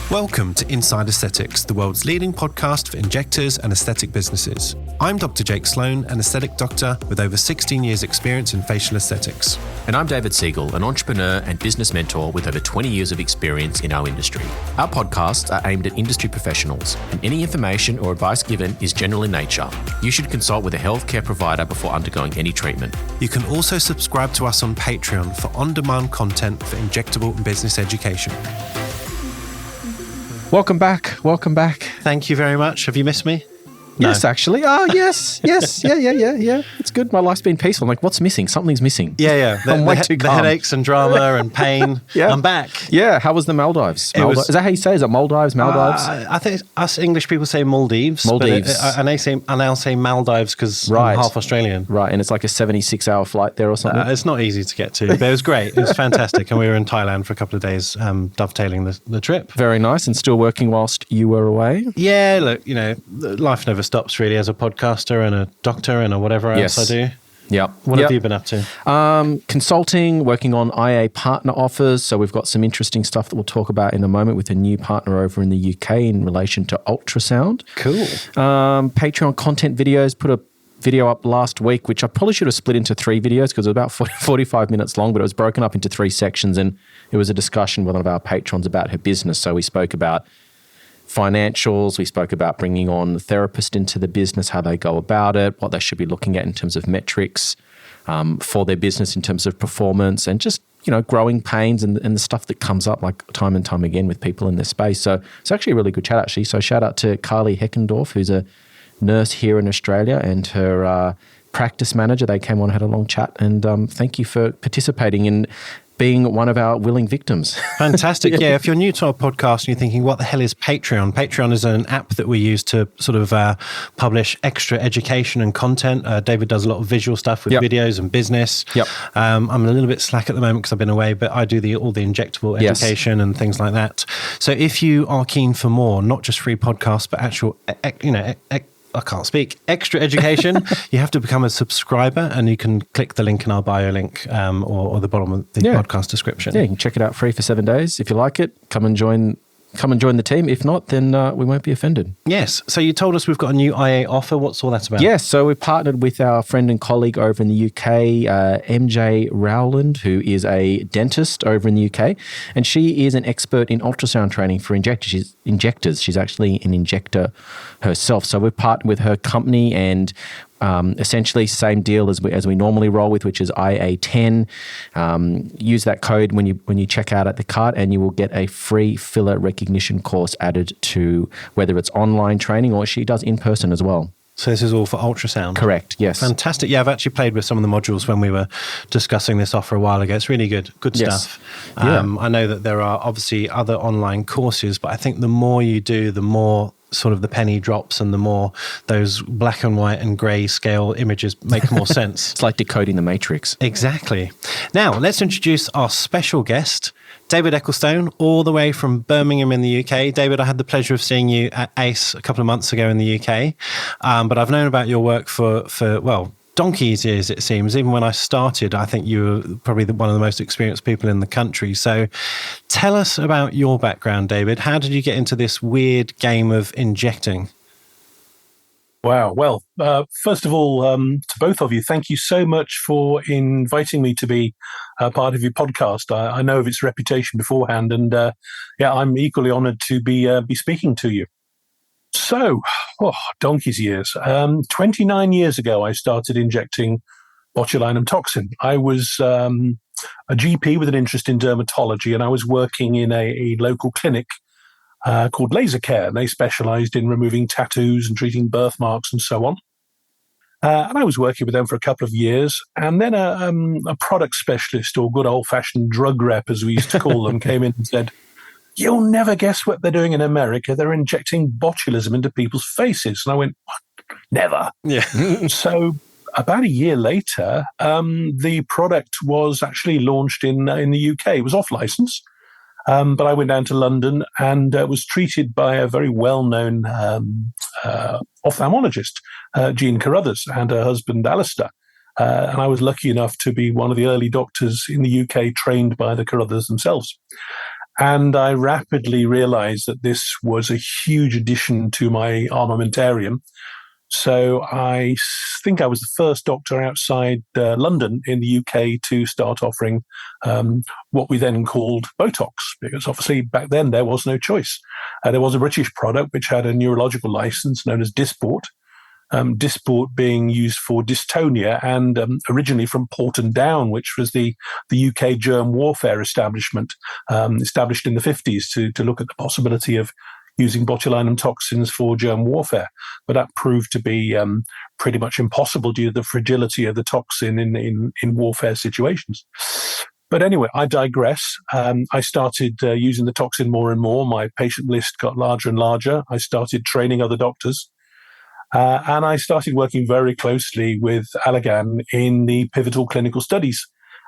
Welcome to Inside Aesthetics, the world's leading podcast for injectors and aesthetic businesses. I'm Dr. Jake Sloan, an aesthetic doctor with over 16 years experience in facial aesthetics. And I'm David Siegel, an entrepreneur and business mentor with over 20 years of experience in our industry. Our podcasts are aimed at industry professionals, and any information or advice given is general in nature. You should consult with a healthcare provider before undergoing any treatment. You can also subscribe to us on Patreon for on-demand content for injectable and business education. Welcome back. Thank you very much. Have you missed me? Yes, actually. Oh, yes. Yeah. It's good. My life's been peaceful. I'm like, what's missing? Something's missing. Yeah. I'm way too the calm. headaches and drama and pain. Yeah. I'm back. Yeah. How was the Maldives? Is that how you say it? Is it Maldives? I think us English people say Maldives. Maldives. But I now say Maldives because Right. I'm half Australian. Right. And it's like a 76-hour flight there or something? It's not easy to get to, but it was great. It was fantastic. And we were in Thailand for a couple of days, dovetailing the trip. Very nice. And still working whilst you were away? Yeah, look, life never stops really as a podcaster and a doctor and whatever else I do. Yeah. What have you been up to? Consulting, working on IA partner offers. So we've got some interesting stuff that we'll talk about in a moment with a new partner over in the UK in relation to ultrasound. Cool. Patreon content videos, put a video up last week, which I probably should have split into 3 videos because it was about 45 minutes long, but it was broken up into 3 sections. And it was a discussion with one of our patrons about her business. So we spoke about financials, we spoke about bringing on the therapist into the business, how they go about it, what they should be looking at in terms of metrics for their business in terms of performance, and just growing pains and the stuff that comes up like time and time again with people in this space. So it's actually a really good chat actually. So shout out to Carly Heckendorf, who's a nurse here in Australia, and her practice manager. They came on, had a long chat, and thank you for participating in being one of our willing victims. Fantastic. Yeah, if you're new to our podcast and you're thinking, what the hell is Patreon? Patreon is an app that we use to sort of publish extra education and content. David does a lot of visual stuff with videos and business. Yep. I'm a little bit slack at the moment because I've been away, but I do all the injectable education and things like that. So if you are keen for more, not just free podcasts, but actual, I can't speak, extra education, you have to become a subscriber, and you can click the link in our bio link or the bottom of the podcast description. Yeah, you can check it out free for 7 days. If you like it, come and join the team. If not, then we won't be offended. Yes. So you told us we've got a new IA offer. What's all that about? Yes. So we partnered with our friend and colleague over in the UK, MJ Rowland, who is a dentist over in the UK. And she is an expert in ultrasound training for injectors. She's actually an injector herself. So we've partnered with her company, and essentially same deal as we normally roll with, which is IA10. Use that code when you check out at the cart, and you will get a free filler recognition course added to whether it's online training or she does in person as well. So this is all for ultrasound? Correct, yes. Fantastic. Yeah, I've actually played with some of the modules when we were discussing this offer a while ago. It's really good stuff. I know that there are obviously other online courses, but I think the more you do, the more sort of the penny drops, and the more those black and white and grey scale images make more sense. It's like decoding the matrix. Exactly. Now, let's introduce our special guest, David Eccleston, all the way from Birmingham in the UK. David, I had the pleasure of seeing you at ACE a couple of months ago in the UK, but I've known about your work for donkey's years, it seems. Even when I started, I think you were probably one of the most experienced people in the country. So tell us about your background, David. How did you get into this weird game of injecting? Wow. Well, first of all, to both of you, thank you so much for inviting me to be part of your podcast. I know of its reputation beforehand, and I'm equally honoured to be speaking to you. So, donkey's years. 29 years ago, I started injecting botulinum toxin. I was a GP with an interest in dermatology, and I was working in a local clinic called Laser Care. They specialised in removing tattoos and treating birthmarks and so on. And I was working with them for a couple of years. And then a product specialist, or good old-fashioned drug rep, as we used to call them, came in and said, "You'll never guess what they're doing in America. They're injecting botulism into people's faces." And I went, "What? Never." Yeah. So about a year later, the product was actually launched in the UK. It was off license. But I went down to London and was treated by a very well-known ophthalmologist, Jean Carruthers, and her husband, Alistair. And I was lucky enough to be one of the early doctors in the UK trained by the Carruthers themselves. And I rapidly realized that this was a huge addition to my armamentarium. So I think I was the first doctor outside London in the UK to start offering what we then called Botox, because obviously back then there was no choice. There was a British product which had a neurological license known as Dysport. Dysport being used for dystonia, and originally from Porton Down, which was the UK germ warfare establishment established in the 50s to look at the possibility of using botulinum toxins for germ warfare. But that proved to be pretty much impossible due to the fragility of the toxin in warfare situations. But anyway, I digress. I started using the toxin more and more. My patient list got larger and larger. I started training other doctors. And I started working very closely with Allergan in the pivotal clinical studies.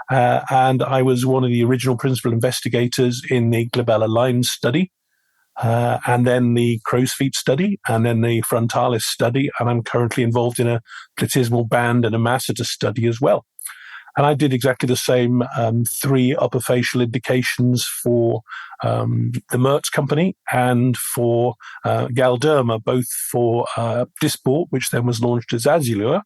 And I was one of the original principal investigators in the glabella line study, and then the crow's feet study, and then the frontalis study. And I'm currently involved in a platysmal band and a masseter study as well. And I did exactly the same 3 upper facial indications for the Merz company and for Galderma, both for Dysport, which then was launched as Azulure,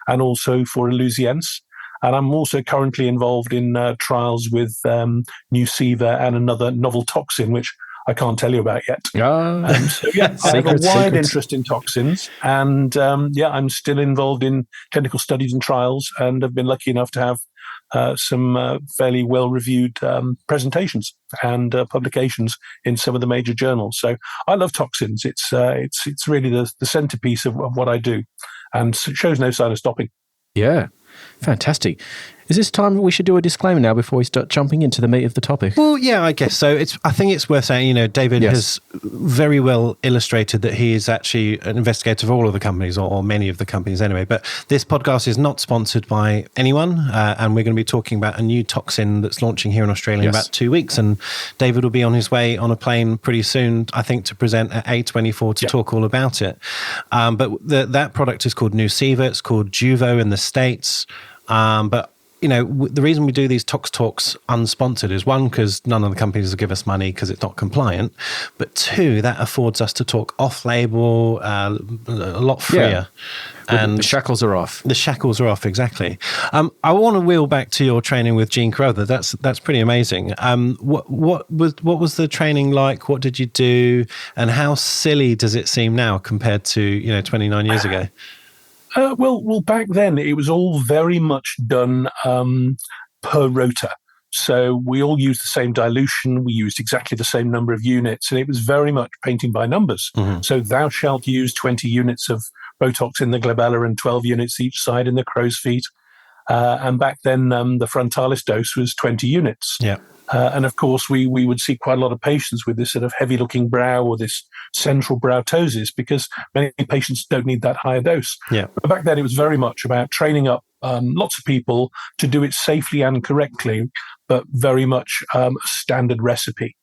and also for Illusiense. And I'm also currently involved in trials with Nuceiva and another novel toxin, which I can't tell you about yet. So yeah, I have a wide interest in toxins, and I'm still involved in clinical studies and trials, and have been lucky enough to have some fairly well-reviewed presentations and publications in some of the major journals. So I love toxins. It's really the centerpiece of what I do, and it shows no sign of stopping. Yeah, fantastic. Is this time we should do a disclaimer now before we start jumping into the meat of the topic? Well, yeah, I guess so. I think it's worth saying, David has very well illustrated that he is actually an investigator of all of the companies, or many of the companies anyway. But this podcast is not sponsored by anyone, and we're going to be talking about a new toxin that's launching here in Australia in about 2 weeks. And David will be on his way on a plane pretty soon, I think, to present at A24 to talk all about it. But that product is called Nuceiva. It's called Jeuveau in the States. But the reason we do these Tox Talks unsponsored is, one, because none of the companies will give us money because it's not compliant, but 2, that affords us to talk off-label, a lot freer. Yeah. And the shackles are off. The shackles are off, exactly. I want to wheel back to your training with Gene Carruthers. That's pretty amazing. What was the training like? What did you do? And how silly does it seem now compared to 29 years ago? Well, back then it was all very much done per rota. So we all used the same dilution. We used exactly the same number of units, and it was very much painting by numbers. Mm-hmm. So thou shalt use 20 units of Botox in the glabella and 12 units each side in the crow's feet. And back then the frontalis dose was 20 units. Yeah. And of course, we would see quite a lot of patients with this sort of heavy-looking brow or this central brow ptosis, because many patients don't need that higher dose. Yeah. But back then, it was very much about training up lots of people to do it safely and correctly, but very much a standard recipe.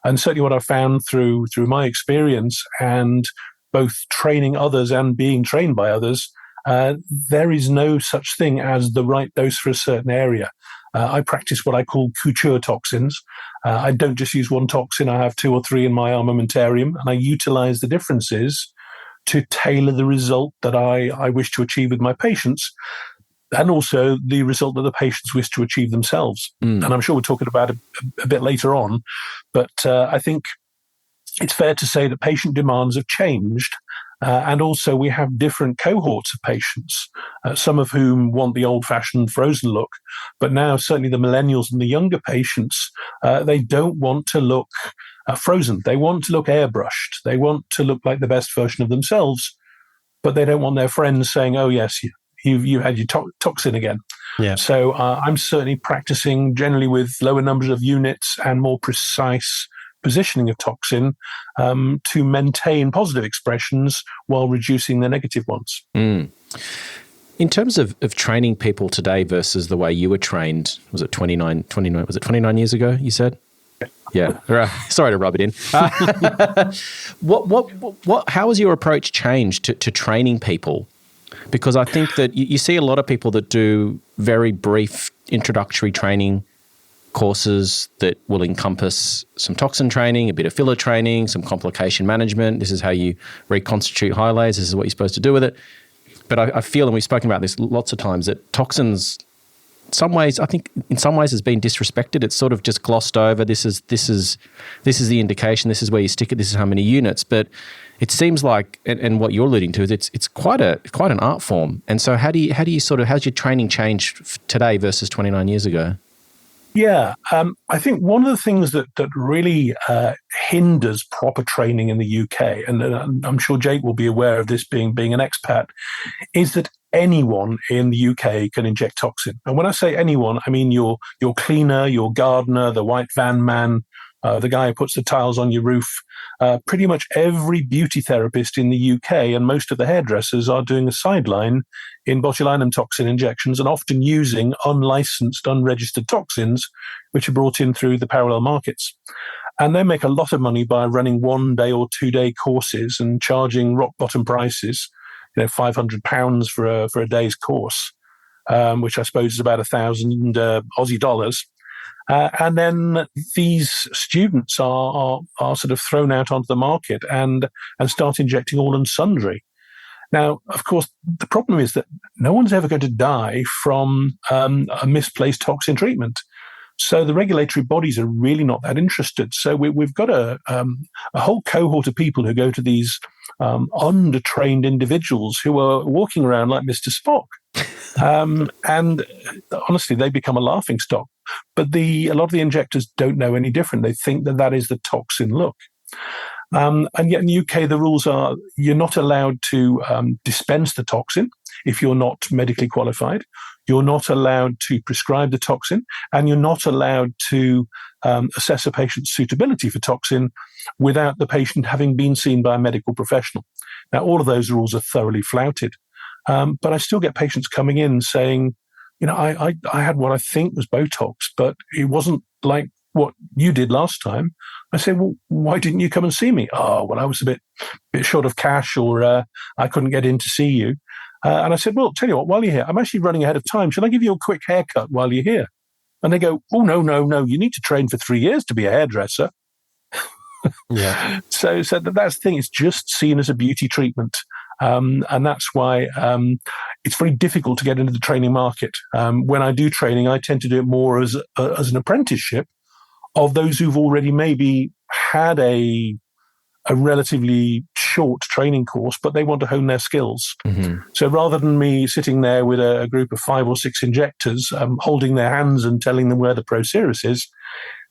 And certainly what I found through my experience and both training others and being trained by others, there is no such thing as the right dose for a certain area. I practice what I call Couture toxins. I don't just use one toxin. I have 2 or 3 in my armamentarium, and I utilize the differences to tailor the result that I wish to achieve with my patients, and also the result that the patients wish to achieve themselves. And I'm sure we'll talk about it a bit later on, but I think it's fair to say that patient demands have changed. And also we have different cohorts of patients, some of whom want the old-fashioned frozen look, but now certainly the millennials and the younger patients, they don't want to look frozen. They want to look airbrushed. They want to look like the best version of themselves, but they don't want their friends saying, oh, yes, you had your toxin again. Yeah. So I'm certainly practicing generally with lower numbers of units and more precise positioning of toxin to maintain positive expressions while reducing the negative ones. In terms of training people today versus the way you were trained, was it 29 years ago, you said? Yeah. Sorry to rub it in. How has your approach changed to training people? Because I think that you see a lot of people that do very brief introductory training courses that will encompass some toxin training, a bit of filler training, some complication management. This is how you reconstitute high layers. This is what you're supposed to do with it. But I feel, and we've spoken about this lots of times, that toxins, I think in some ways has been disrespected. It's sort of just glossed over. This is the indication. This is where you stick it. This is how many units. But it seems like, and what you're alluding to is it's quite an art form. And so how's your training changed today versus 29 years ago? Yeah, I think one of the things that really hinders proper training in the UK, and I'm sure Jake will be aware of this being an expat, is that anyone in the UK can inject toxin. And when I say anyone, I mean your cleaner, your gardener, the white van man, the guy who puts the tiles on your roof. Pretty much every beauty therapist in the UK and most of the hairdressers are doing a sideline in botulinum toxin injections and often using unlicensed, unregistered toxins, which are brought in through the parallel markets. And they make a lot of money by running 1 day or 2 day courses and charging rock bottom prices, £500 for a day's course, which I suppose is about 1,000 Aussie dollars. And then these students are sort of thrown out onto the market and start injecting all and sundry. Now, of course, the problem is that no one's ever going to die from a misplaced toxin treatment. So the regulatory bodies are really not that interested. So we've got a whole cohort of people who go to these undertrained individuals who are walking around like Mr. Spock. And honestly, they become a laughingstock. But a lot of the injectors don't know any different. They think that is the toxin look. And yet in the UK, the rules are you're not allowed to dispense the toxin if you're not medically qualified. You're not allowed to prescribe the toxin, and you're not allowed to assess a patient's suitability for toxin without the patient having been seen by a medical professional. Now, all of those rules are thoroughly flouted. But I still get patients coming in saying, I had what I think was Botox, but it wasn't like what you did last time. I say, well, why didn't you come and see me? Oh, well, I was a bit short of cash, or I couldn't get in to see you. And I said, well, tell you what, while you're here, I'm actually running ahead of time. Should I give you a quick haircut while you're here? And they go, oh, no. You need to train for 3 years to be a hairdresser. Yeah. So that's the thing. It's just seen as a beauty treatment. And that's why it's very difficult to get into the training market. When I do training, I tend to do it more as an apprenticeship of those who've already maybe had a relatively short training course, but they want to hone their skills. Mm-hmm. So rather than me sitting there with a group of 5 or 6 injectors, holding their hands and telling them where the Proceris is,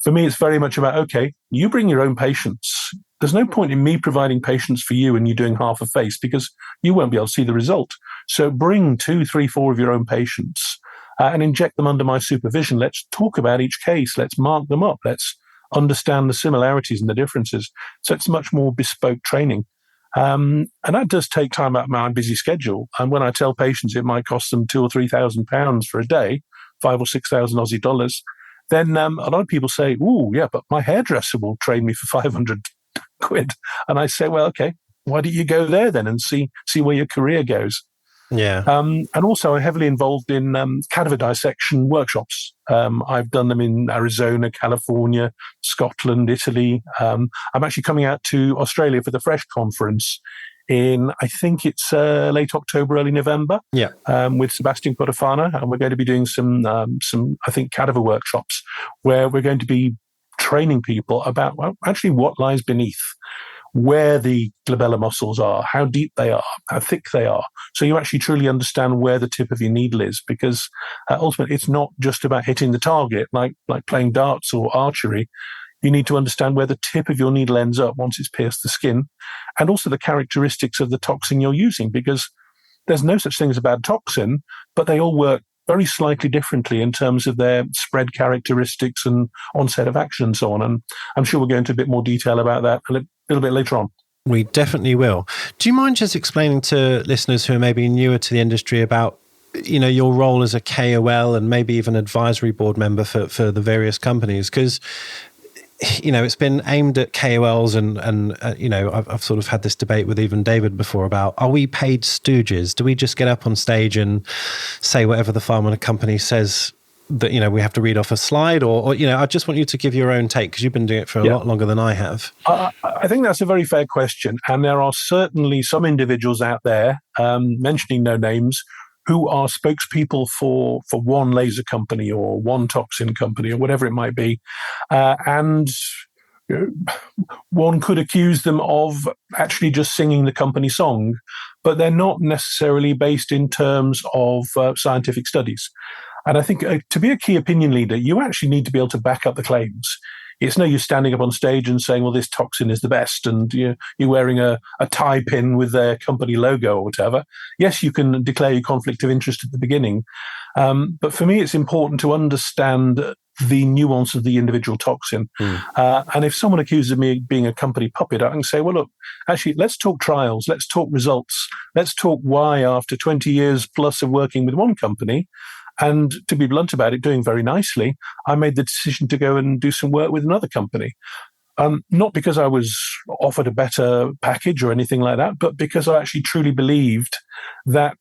for me, it's very much about, okay, you bring your own patients. There's no point in me providing patients for you and you doing half a face because you won't be able to see the result. So bring 2, 3, 4 of your own patients and inject them under my supervision. Let's talk about each case. Let's mark them up. Let's understand the similarities and the differences. So it's much more bespoke training. And that does take time out of my busy schedule. And when I tell patients it might cost them £2,000 or £3,000 for a day, 5,000 or 6,000 Aussie dollars, then a lot of people say, "Oh, yeah, but my hairdresser will train me for 500 quid." And I say, well, okay, why don't you go there then and see where your career goes? Yeah. And also I'm heavily involved in cadaver dissection workshops. I've done them in Arizona, California, Scotland, Italy. I'm actually coming out to Australia for the Fresh conference in, I think it's late October, early November. Yeah. With Sebastian Cortofana, and we're going to be doing some I think cadaver workshops where we're going to be training people about actually what lies beneath, where the glabella muscles are, how deep they are, how thick they are. So you actually truly understand where the tip of your needle is, because ultimately it's not just about hitting the target like playing darts or archery. You need to understand where the tip of your needle ends up once it's pierced the skin, and also the characteristics of the toxin you're using, because there's no such thing as a bad toxin, but they all work very slightly differently in terms of their spread characteristics and onset of action and so on. And I'm sure we'll go into a bit more detail about that a little bit later on. We definitely will. Do you mind just explaining to listeners who are maybe newer to the industry about, your role as a KOL and maybe even advisory board member for the various companies? Because it's been aimed at KOLs and I've sort of had this debate with even David before about, are we paid stooges? Do we just get up on stage and say whatever the pharma company says that, we have to read off a slide, or I just want you to give your own take, because you've been doing it for a lot longer than I have. I think that's a very fair question. And there are certainly some individuals out there, mentioning no names, who are spokespeople for one laser company or one toxin company or whatever it might be. And one could accuse them of actually just singing the company song, but they're not necessarily based in terms of scientific studies. And I think to be a key opinion leader, you actually need to be able to back up the claims. It's no use standing up on stage and saying, well, this toxin is the best, and you're wearing a tie pin with their company logo or whatever. Yes, you can declare your conflict of interest at the beginning. But for me, it's important to understand the nuance of the individual toxin. And if someone accuses me of being a company puppet, I can say, well, look, actually, let's talk trials. Let's talk results. Let's talk why, after 20 years plus of working with one company, and to be blunt about it, doing very nicely, I made the decision to go and do some work with another company. Not because I was offered a better package or anything like that, but because I actually truly believed that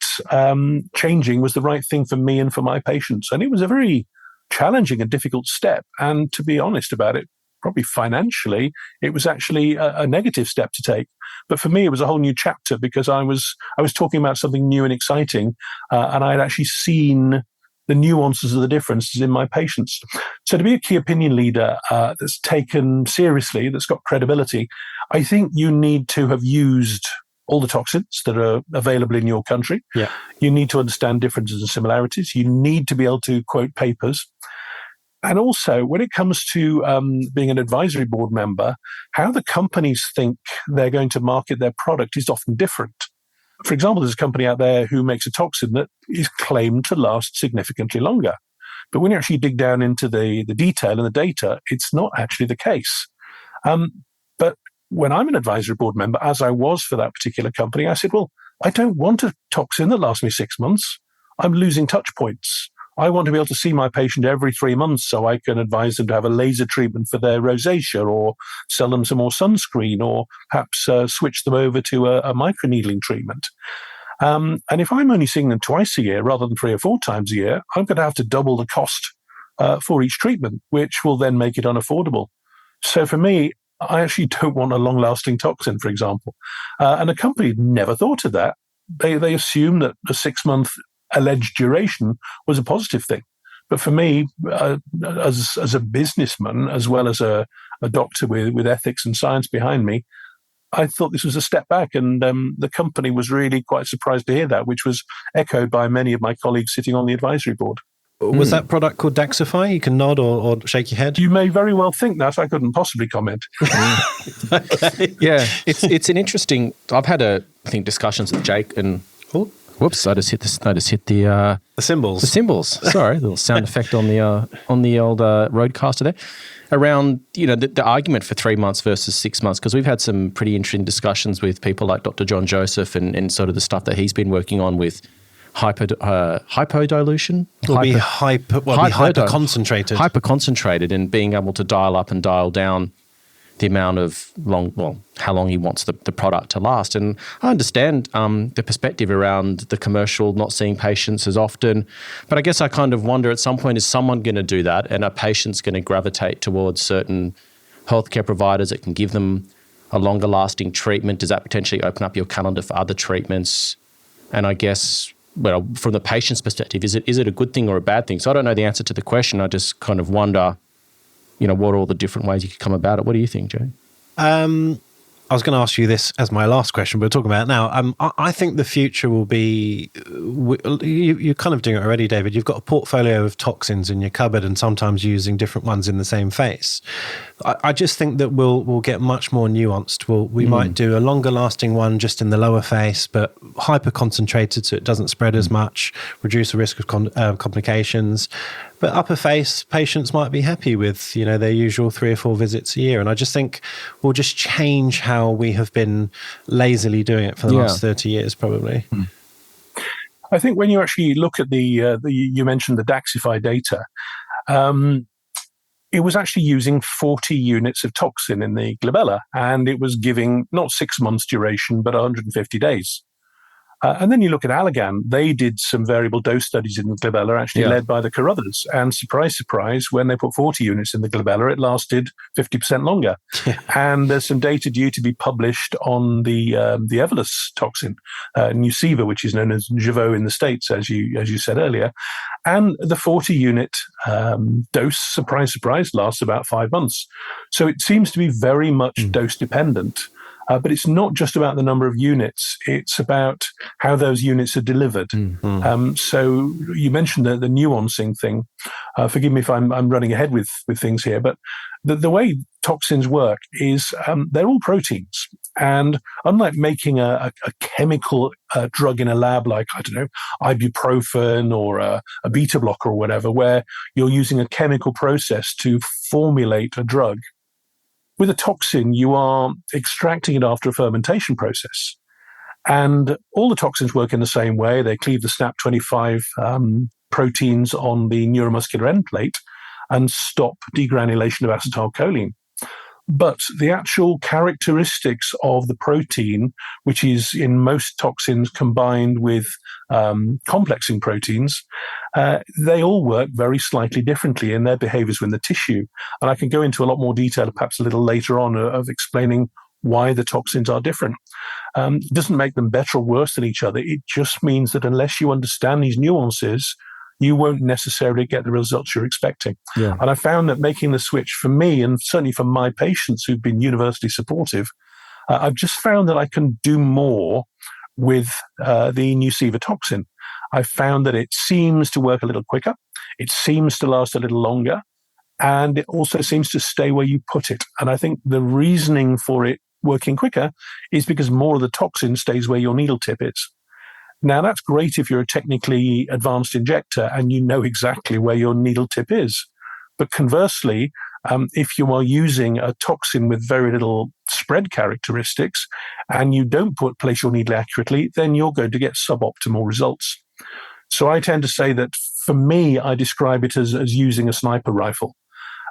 changing was the right thing for me and for my patients. And it was a very challenging and difficult step. And to be honest about it, probably financially, it was actually a negative step to take. But for me, it was a whole new chapter, because I was talking about something new and exciting, and I had actually seen the nuances of the differences in my patients. So to be a key opinion leader that's taken seriously, that's got credibility, I think you need to have used all the toxins that are available in your country. Yeah. You need to understand differences and similarities. You need to be able to quote papers. And also, when it comes to being an advisory board member, how the companies think they're going to market their product is often different. For example, there's a company out there who makes a toxin that is claimed to last significantly longer. But when you actually dig down into the detail and the data, it's not actually the case. But when I'm an advisory board member, as I was for that particular company, I said, well, I don't want a toxin that lasts me 6 months. I'm losing touch points. I want to be able to see my patient every 3 months, so I can advise them to have a laser treatment for their rosacea, or sell them some more sunscreen, or perhaps switch them over to a microneedling treatment. And if I'm only seeing them twice a year rather than 3 or 4 times a year, I'm going to have to double the cost for each treatment, which will then make it unaffordable. So for me, I actually don't want a long-lasting toxin, for example. And a company never thought of that. They assumed that a 6-month alleged duration was a positive thing. But for me, as a businessman, as well as a doctor with ethics and science behind me, I thought this was a step back. And the company was really quite surprised to hear that, which was echoed by many of my colleagues sitting on the advisory board. Was that product called Daxify? You can nod or shake your head. You may very well think that. I couldn't possibly comment. Okay. Yeah, it's an interesting. I've had discussions with Jake and. Whoops! I just hit the cymbals. The cymbals. Sorry, little sound effect on the old roadcaster there. Around the argument for 3 months versus 6 months, because we've had some pretty interesting discussions with people like Dr. John Joseph and sort of the stuff that he's been working on with hypodilution. Hyper concentrated. Hyper concentrated, and being able to dial up and dial down the amount of how long he wants the product to last. And I understand the perspective around the commercial, not seeing patients as often. But I guess I kind of wonder, at some point, is someone going to do that? And are patients going to gravitate towards certain healthcare providers that can give them a longer lasting treatment? Does that potentially open up your calendar for other treatments? And I guess, from the patient's perspective, is it a good thing or a bad thing? So I don't know the answer to the question. I just kind of wonder, what are all the different ways you could come about it? What do you think, Jay? I was going to ask you this as my last question, but we're talking about it now. I think the future will be, you're kind of doing it already, David. You've got a portfolio of toxins in your cupboard and sometimes using different ones in the same face. I just think that we'll get much more nuanced. We might do a longer lasting one just in the lower face, but hyper concentrated so it doesn't spread as much, reduce the risk of complications. But upper face patients might be happy with, their usual 3 or 4 visits a year. And I just think we'll just change how we have been lazily doing it for the last 30 years, probably. I think when you actually look at you mentioned the Daxify data, it was actually using 40 units of toxin in the glabella, and it was giving not 6 months duration, but 150 days. And then you look at Allergan, they did some variable dose studies in the glabella, actually led by the Carruthers. And surprise, surprise, when they put 40 units in the glabella, it lasted 50% longer. And there's some data due to be published on the Evolus toxin, Nuceiva, which is known as Jeuveau in the States, as you said earlier. And the 40-unit dose, surprise, surprise, lasts about 5 months. So it seems to be very much dose-dependent. But it's not just about the number of units. It's about how those units are delivered. So you mentioned the nuancing thing. Forgive me if I'm running ahead with things here, but the way toxins work is they're all proteins. And unlike making a chemical drug in a lab like, I don't know, ibuprofen or a beta blocker or whatever, where you're using a chemical process to formulate a drug, with a toxin, you are extracting it after a fermentation process. And all the toxins work in the same way. They cleave the SNAP25 proteins on the neuromuscular end plate and stop degranulation of acetylcholine. But the actual characteristics of the protein, which is in most toxins combined with complexing proteins, they all work very slightly differently in their behaviors within the tissue. And I can go into a lot more detail, perhaps a little later on, of explaining why the toxins are different. It doesn't make them better or worse than each other. It just means that unless you understand these nuances, you won't necessarily get the results you're expecting. And I found that making the switch for me, and certainly for my patients who've been universally supportive, I've just found that I can do more with the Nuceiva toxin. I found that it seems to work a little quicker, it seems to last a little longer, and it also seems to stay where you put it. And I think the reasoning for it working quicker is because more of the toxin stays where your needle tip is. Now, that's great if you're a technically advanced injector and you know exactly where your needle tip is. But conversely, if you are using a toxin with very little spread characteristics and you don't place your needle accurately, then you're going to get suboptimal results. So I tend to say that for me, I describe it as using a sniper rifle.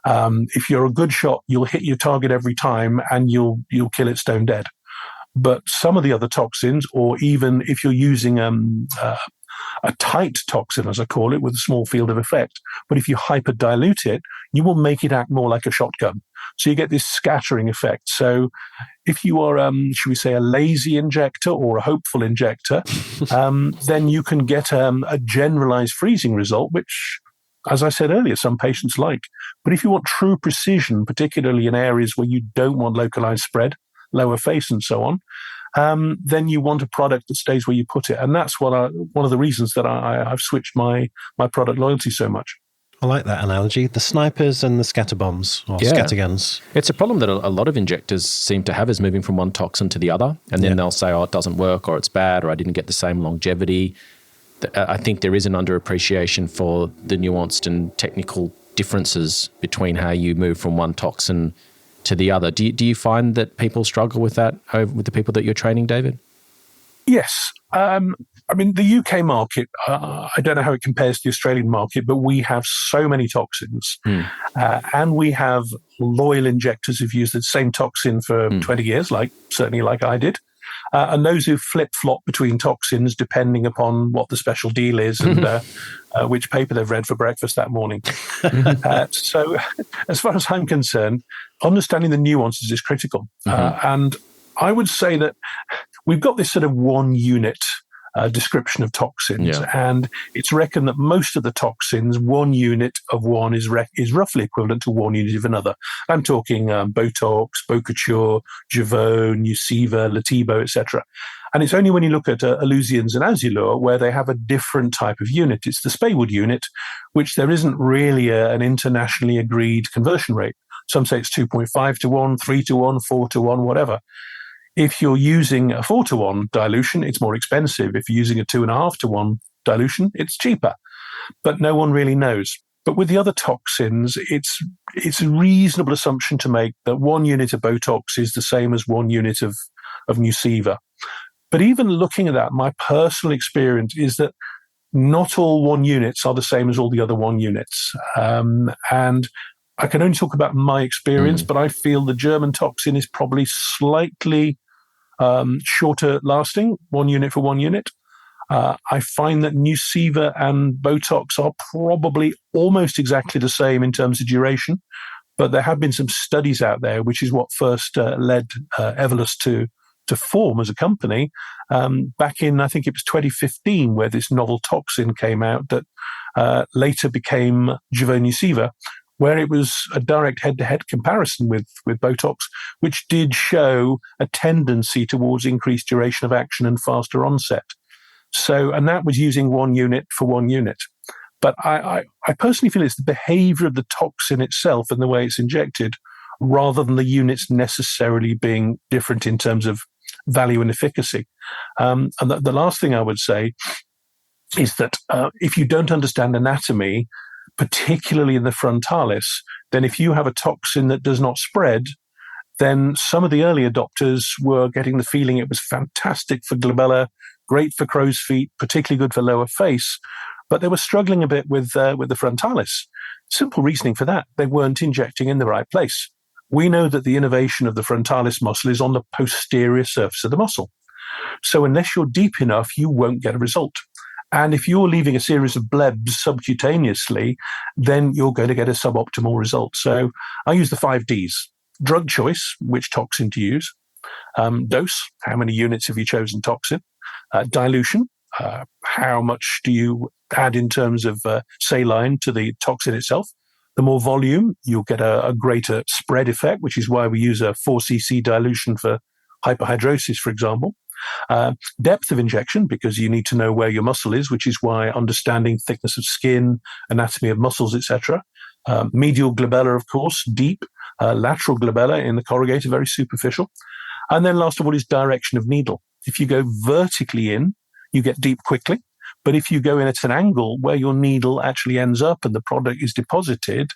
If you're a good shot, you'll hit your target every time and you'll kill it stone dead. But some of the other toxins, or even if you're using a tight toxin, as I call it, with a small field of effect, but if you hyper-dilute it, you will make it act more like a shotgun. So you get this scattering effect. So if you are, should we say, a lazy injector or a hopeful injector, then you can get a generalized freezing result, which, as I said earlier, some patients like. But if you want true precision, particularly in areas where you don't want localized spread, lower face and so on, then you want a product that stays where you put it. And that's one of the reasons that I've switched my product loyalty so much. I like that analogy. The snipers and the scatter bombs or scatterguns. It's a problem that a lot of injectors seem to have, is moving from one toxin to the other. And then they'll say, oh, it doesn't work, or it's bad, or I didn't get the same longevity. I think there is an underappreciation for the nuanced and technical differences between how you move from one toxin to the other. Do you find that people struggle with that with the people that you're training, David? Yes. I mean, the UK market, I don't know how it compares to the Australian market, but we have so many toxins and we have loyal injectors who've used the same toxin for 20 years, certainly like I did. And those who flip-flop between toxins depending upon what the special deal is and which paper they've read for breakfast that morning. So as far as I'm concerned, understanding the nuances is critical. And I would say that we've got this sort of one unit description of toxins, and it's reckoned that most of the toxins, 1 unit of one is roughly equivalent to 1 unit of another. I'm talking Botox, Couture, Jeuveau, Nuceiva, Placebo, etc. And it's only when you look at Illusions and Azulure where they have a different type of unit. It's the Spaywood unit, which there isn't really an internationally agreed conversion rate. Some say it's 2.5 to 1, 3 to 1, 4 to 1, whatever. If you're using a 4 to 1 dilution, it's more expensive. If you're using a 2.5 to 1 dilution, it's cheaper. But no one really knows. But with the other toxins, it's a reasonable assumption to make that 1 unit of Botox is the same as 1 unit of Nuceiva. But even looking at that, my personal experience is that not all 1 units are the same as all the other 1 units. And I can only talk about my experience, but I feel the German toxin is probably slightly shorter lasting, 1 unit for 1 unit. I find that Nuceiva and Botox are probably almost exactly the same in terms of duration, but there have been some studies out there, which is what first led Evolus to form as a company back in, I think it was 2015, where this novel toxin came out that later became Jeuveau Nuceiva, where it was a direct head-to-head comparison with Botox, which did show a tendency towards increased duration of action and faster onset. So, and that was using 1 unit for 1 unit. But I personally feel it's the behavior of the toxin itself and the way it's injected, rather than the units necessarily being different in terms of value and efficacy. And the last thing I would say is that if you don't understand anatomy, particularly in the frontalis, then if you have a toxin that does not spread, then some of the early adopters were getting the feeling it was fantastic for glabella, great for crow's feet, particularly good for lower face, but they were struggling a bit with the frontalis. Simple reasoning for that: they weren't injecting in the right place. We know that the innervation of the frontalis muscle is on the posterior surface of the muscle. So unless you're deep enough, you won't get a result. And if you're leaving a series of blebs subcutaneously, then you're going to get a suboptimal result. So I use the 5 Ds. Drug choice, which toxin to use. Dose, how many units have you chosen toxin? Dilution, how much do you add in terms of saline to the toxin itself? The more volume, you'll get a greater spread effect, which is why we use a 4 cc dilution for hyperhidrosis, for example. Depth of injection, because you need to know where your muscle is, which is why understanding thickness of skin, anatomy of muscles, etc. Medial glabella, of course, deep. Lateral glabella in the corrugator, very superficial. And then last of all is direction of needle. If you go vertically in, you get deep quickly. But if you go in at an angle where your needle actually ends up and the product is deposited,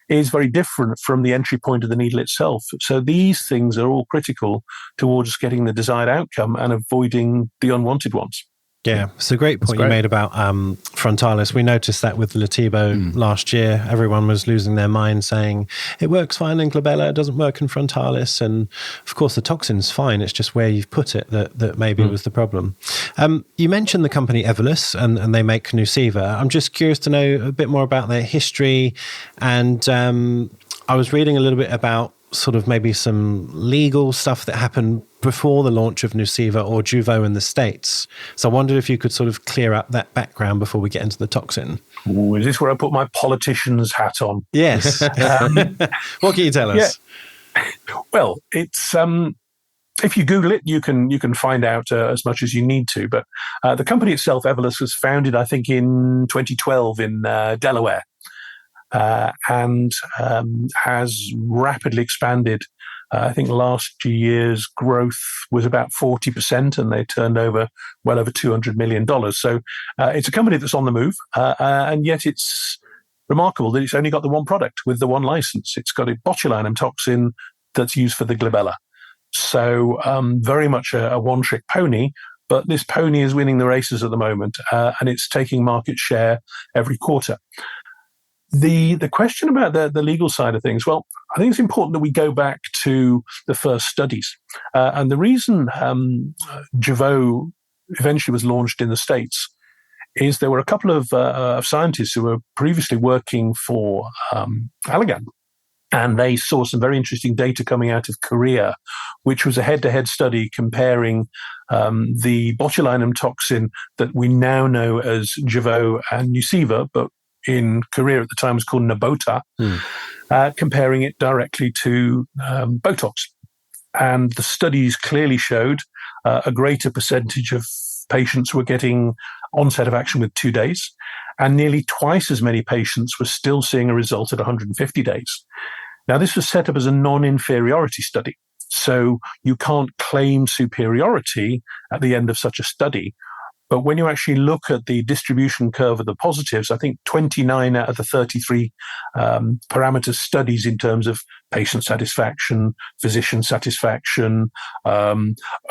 is very different from the entry point of the needle itself. So these things are all critical towards getting the desired outcome and avoiding the unwanted ones. Yeah, it's a great point you made about frontalis. We noticed that with Placebo last year. Everyone was losing their mind saying, it works fine in glabella, it doesn't work in frontalis. And of course, the toxin's fine. It's just where you've put it that maybe was the problem. You mentioned the company Evolus, and they make Nuceiva. I'm just curious to know a bit more about their history. And I was reading a little bit about sort of maybe some legal stuff that happened before the launch of Nuceiva or Jeuveau in the States. So I wondered if you could sort of clear up that background before we get into the toxin. Ooh, is this where I put my politician's hat on? Yes. What can you tell us? Yeah. Well, it's if you Google it, you can find out as much as you need to. But the company itself, Evolus, was founded, I think, in 2012 in Delaware. And has rapidly expanded. I think last year's growth was about 40%, and they turned over well over $200 million. So it's a company that's on the move, and yet it's remarkable that it's only got the one product with the one license. It's got a botulinum toxin that's used for the glabella. So very much a one-trick pony, but this pony is winning the races at the moment, and it's taking market share every quarter. The question about the legal side of things, well, I think it's important that we go back to the first studies. And the reason Jeuveau eventually was launched in the States is there were a couple of scientists who were previously working for Allergan. And they saw some very interesting data coming out of Korea, which was a head-to-head study comparing the botulinum toxin that we now know as Jeuveau and Nuceiva, but in Korea at the time was called Nabota, comparing it directly to Botox. And the studies clearly showed a greater percentage of patients were getting onset of action with 2 days, and nearly twice as many patients were still seeing a result at 150 days. Now, this was set up as a non-inferiority study, so you can't claim superiority at the end of such a study. But when you actually look at the distribution curve of the positives, I think 29 out of the 33 parameter studies in terms of patient satisfaction, physician satisfaction,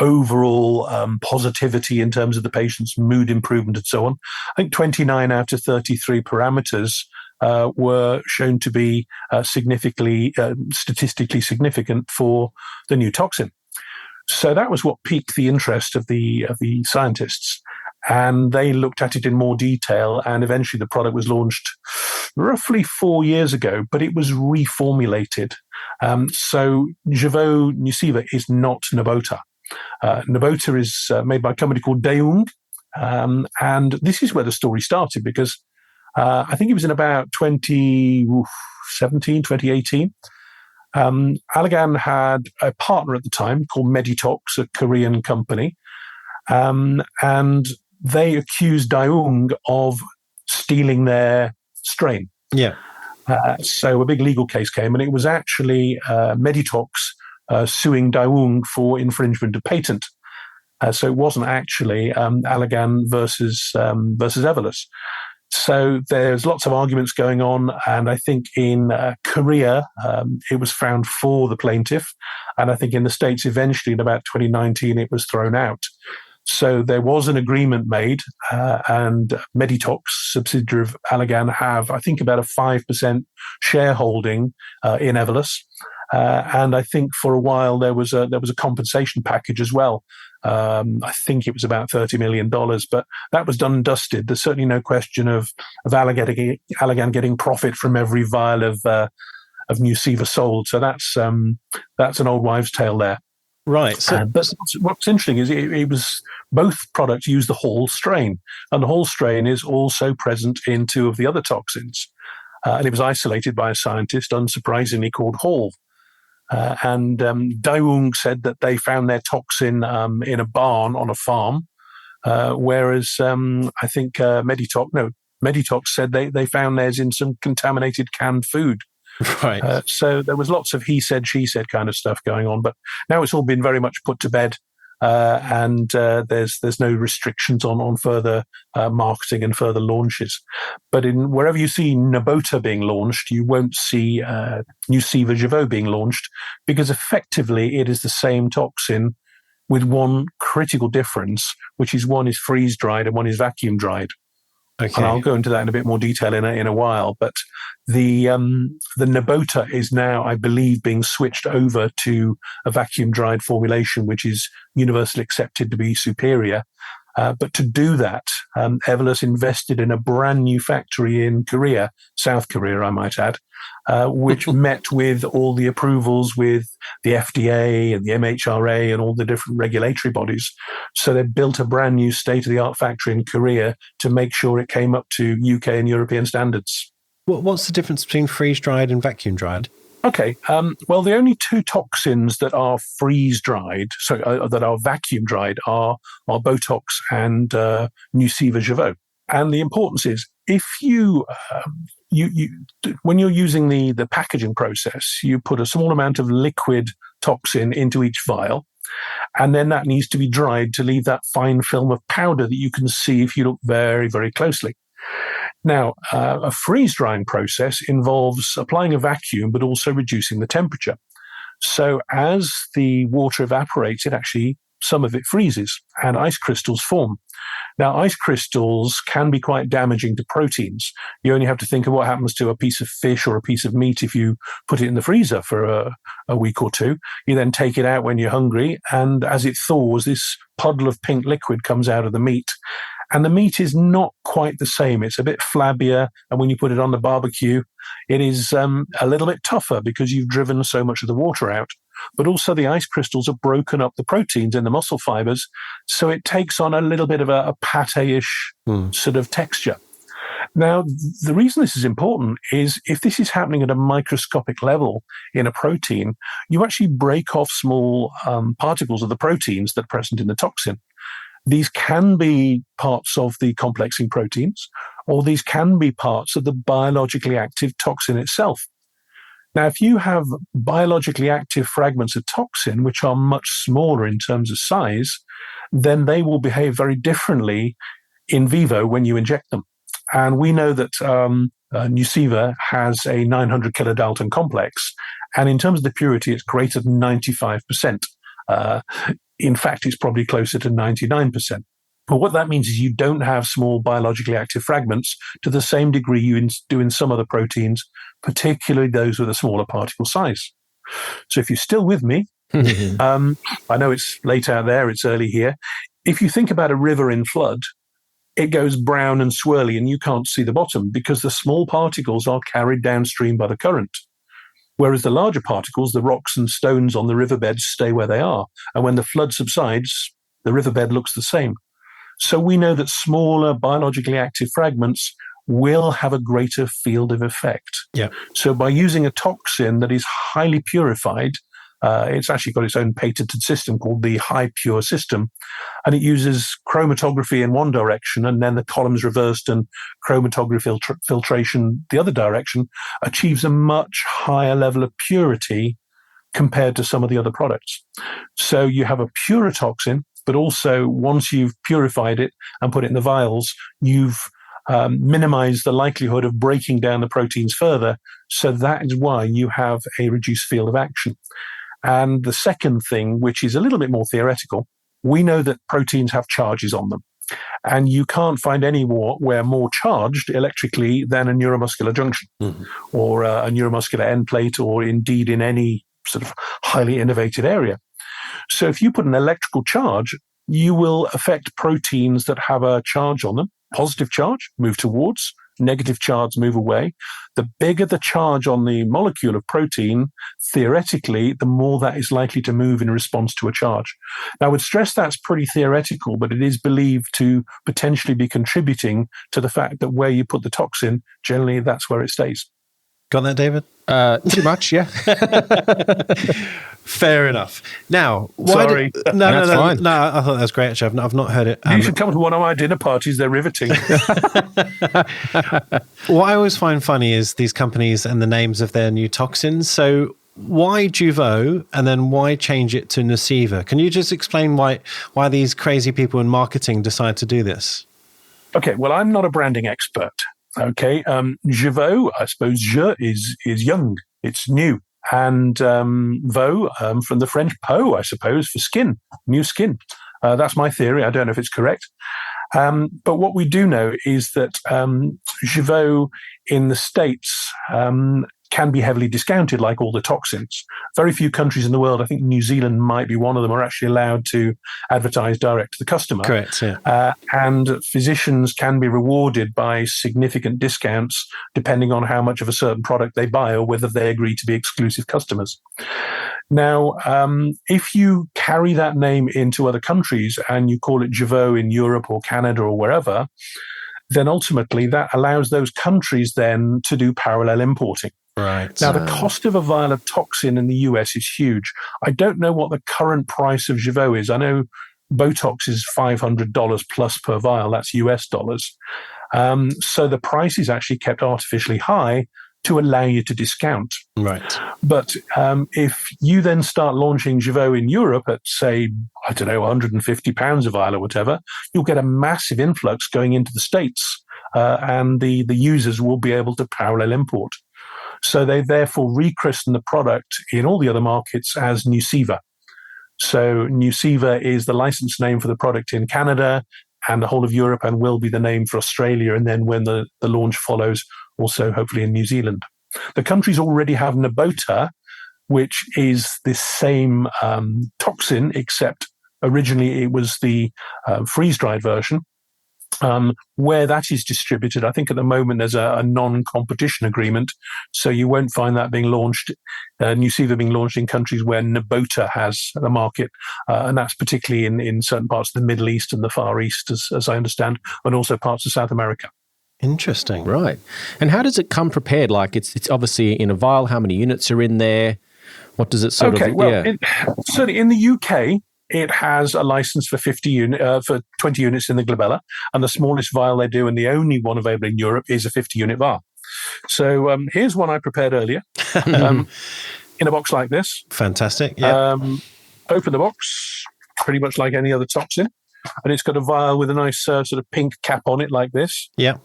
overall positivity in terms of the patient's mood improvement and so on, I think 29 out of 33 parameters were shown to be statistically significant for the new toxin. So that was what piqued the interest of the scientists. And they looked at it in more detail, and eventually the product was launched roughly 4 years ago, but it was reformulated. So Jeuveau Nuceiva is not Nabota. Nabota is made by a company called Daewoo, and this is where the story started, because I think it was in about 2017, 2018. Allergan had a partner at the time called Meditox, a Korean company, and they accused Daewoo of stealing their strain. Yeah. So a big legal case came, and it was actually Meditox suing Daewoo for infringement of patent. So it wasn't actually Allergan versus Evolus. So there's lots of arguments going on, and I think in Korea it was found for the plaintiff, and I think in the States eventually in about 2019 it was thrown out. So there was an agreement made, and Meditox, subsidiary of Allergan, have I think about a 5% shareholding in Evolus, and I think for a while there was a compensation package as well. I think it was about $30 million, but that was done and dusted. There's certainly no question of Allergan getting profit from every vial of Nuceiva sold. So that's an old wives' tale there. Right. So, but what's interesting is it was both products use the Hall strain, and the Hall strain is also present in two of the other toxins, and it was isolated by a scientist, unsurprisingly, called Hall. And Daewoo said that they found their toxin in a barn on a farm, whereas I think Meditox said they found theirs in some contaminated canned food. right. So there was lots of he said, she said kind of stuff going on. But now it's all been very much put to bed, and there's no restrictions on further marketing and further launches. But in wherever you see Nabota being launched, you won't see Nuceiva Jeuveau being launched, because effectively it is the same toxin with one critical difference, which is one is freeze dried and one is vacuum dried. Okay. And I'll go into that in a bit more detail in a while. But the Nabota is now, I believe, being switched over to a vacuum dried formulation, which is universally accepted to be superior. But to do that, Evolus invested in a brand new factory in Korea, South Korea, I might add, which met with all the approvals with the FDA and the MHRA and all the different regulatory bodies. So they built a brand new state-of-the-art factory in Korea to make sure it came up to UK and European standards. What's the difference between freeze-dried and vacuum-dried? Okay. Well, the only two toxins that are freeze-dried, that are vacuum-dried, are Botox and Nuceiva Jeuveau. And the importance is, if you when you're using the packaging process, you put a small amount of liquid toxin into each vial, and then that needs to be dried to leave that fine film of powder that you can see if you look very, very closely. Now, a freeze-drying process involves applying a vacuum, but also reducing the temperature. So as the water evaporates, some of it freezes and ice crystals form. Now, ice crystals can be quite damaging to proteins. You only have to think of what happens to a piece of fish or a piece of meat if you put it in the freezer for a week or two. You then take it out when you're hungry, and as it thaws, this puddle of pink liquid comes out of the meat. And the meat is not quite the same. It's a bit flabbier. And when you put it on the barbecue, it is a little bit tougher because you've driven so much of the water out. But also the ice crystals have broken up the proteins in the muscle fibers. So it takes on a little bit of a pate-ish sort of texture. Now, the reason this is important is if this is happening at a microscopic level in a protein, you actually break off small particles of the proteins that are present in the toxin. These can be parts of the complexing proteins, or these can be parts of the biologically active toxin itself. Now, if you have biologically active fragments of toxin, which are much smaller in terms of size, then they will behave very differently in vivo when you inject them. And we know that Nuceiva has a 900 kilodalton complex, and in terms of the purity, it's greater than 95%. In fact, it's probably closer to 99%. But what that means is you don't have small biologically active fragments to the same degree you do in some other proteins, particularly those with a smaller particle size. So if you're still with me, I know it's late out there, it's early here. If you think about a river in flood, it goes brown and swirly and you can't see the bottom because the small particles are carried downstream by the current. Whereas the larger particles, the rocks and stones on the riverbed, stay where they are. And when the flood subsides, the riverbed looks the same. So we know that smaller biologically active fragments will have a greater field of effect. Yeah. So by using a toxin that is highly purified, it's actually got its own patented system called the High Pure system, and it uses chromatography in one direction and then the columns reversed and chromatography filtration the other direction, achieves a much higher level of purity compared to some of the other products. So you have a purer toxin, but also once you've purified it and put it in the vials, you've minimized the likelihood of breaking down the proteins further. So that is why you have a reduced field of action. And the second thing, which is a little bit more theoretical, we know that proteins have charges on them. And you can't find anywhere where more charged electrically than a neuromuscular junction or a neuromuscular end plate, or indeed in any sort of highly innervated area. So if you put an electrical charge, you will affect proteins that have a charge on them. Positive charge, move towards. Negative charge, move away. The bigger the charge on the molecule of protein, theoretically, the more that is likely to move in response to a charge. Now, I would stress that's pretty theoretical, but it is believed to potentially be contributing to the fact that where you put the toxin, generally that's where it stays. Got that, David? Pretty much, yeah. Fair enough. Now, Sorry. No, I thought that was great. Actually, I've not heard it. You should come to one of my dinner parties. They're riveting. What I always find funny is these companies and the names of their new toxins. So why Jeuveau, and then why change it to Nuceiva? Can you just explain why these crazy people in marketing decide to do this? Okay, well, I'm not a branding expert. Okay, Jeuveau, I suppose je is young, it's new. And Vaux, from the French peau, I suppose, for skin, new skin. That's my theory. I don't know if it's correct. But what we do know is that Jeuveau in the States can be heavily discounted, like all the toxins. Very few countries in the world, I think New Zealand might be one of them, are actually allowed to advertise direct to the customer. Correct, yeah. And physicians can be rewarded by significant discounts depending on how much of a certain product they buy or whether they agree to be exclusive customers. Now, if you carry that name into other countries and you call it Jeuveau in Europe or Canada or wherever, then ultimately that allows those countries then to do parallel importing. Right. Now, the cost of a vial of toxin in the US is huge. I don't know what the current price of Jeuveau is. I know Botox is $500 plus per vial. That's US dollars. So the price is actually kept artificially high to allow you to discount. Right. But if you then start launching Jeuveau in Europe at, say, I don't know, £150 a vial or whatever, you'll get a massive influx going into the States, and the users will be able to parallel import. So they therefore rechristen the product in all the other markets as Nuceiva. So Nuceiva is the license name for the product in Canada and the whole of Europe, and will be the name for Australia. And then when the launch follows, also hopefully in New Zealand. The countries already have Nabota, which is the same toxin, except originally it was the freeze-dried version. Where that is distributed, I think at the moment there's a non-competition agreement, so you won't find that being launched, Nuceiva being launched in countries where Nabota has the market, and that's particularly in certain parts of the Middle East and the Far East, as I understand, and also parts of South America. Interesting. Right. And how does it come prepared? Like it's obviously in a vial. How many units are in there? What does it sort of... Okay, well, certainly in the UK, it has a license for 20 units in the glabella, and the smallest vial they do, and the only one available in Europe, is a 50-unit vial. So here's one I prepared earlier, in a box like this. Fantastic. Yeah. Open the box, pretty much like any other toxin, and it's got a vial with a nice sort of pink cap on it, like this. Yeah.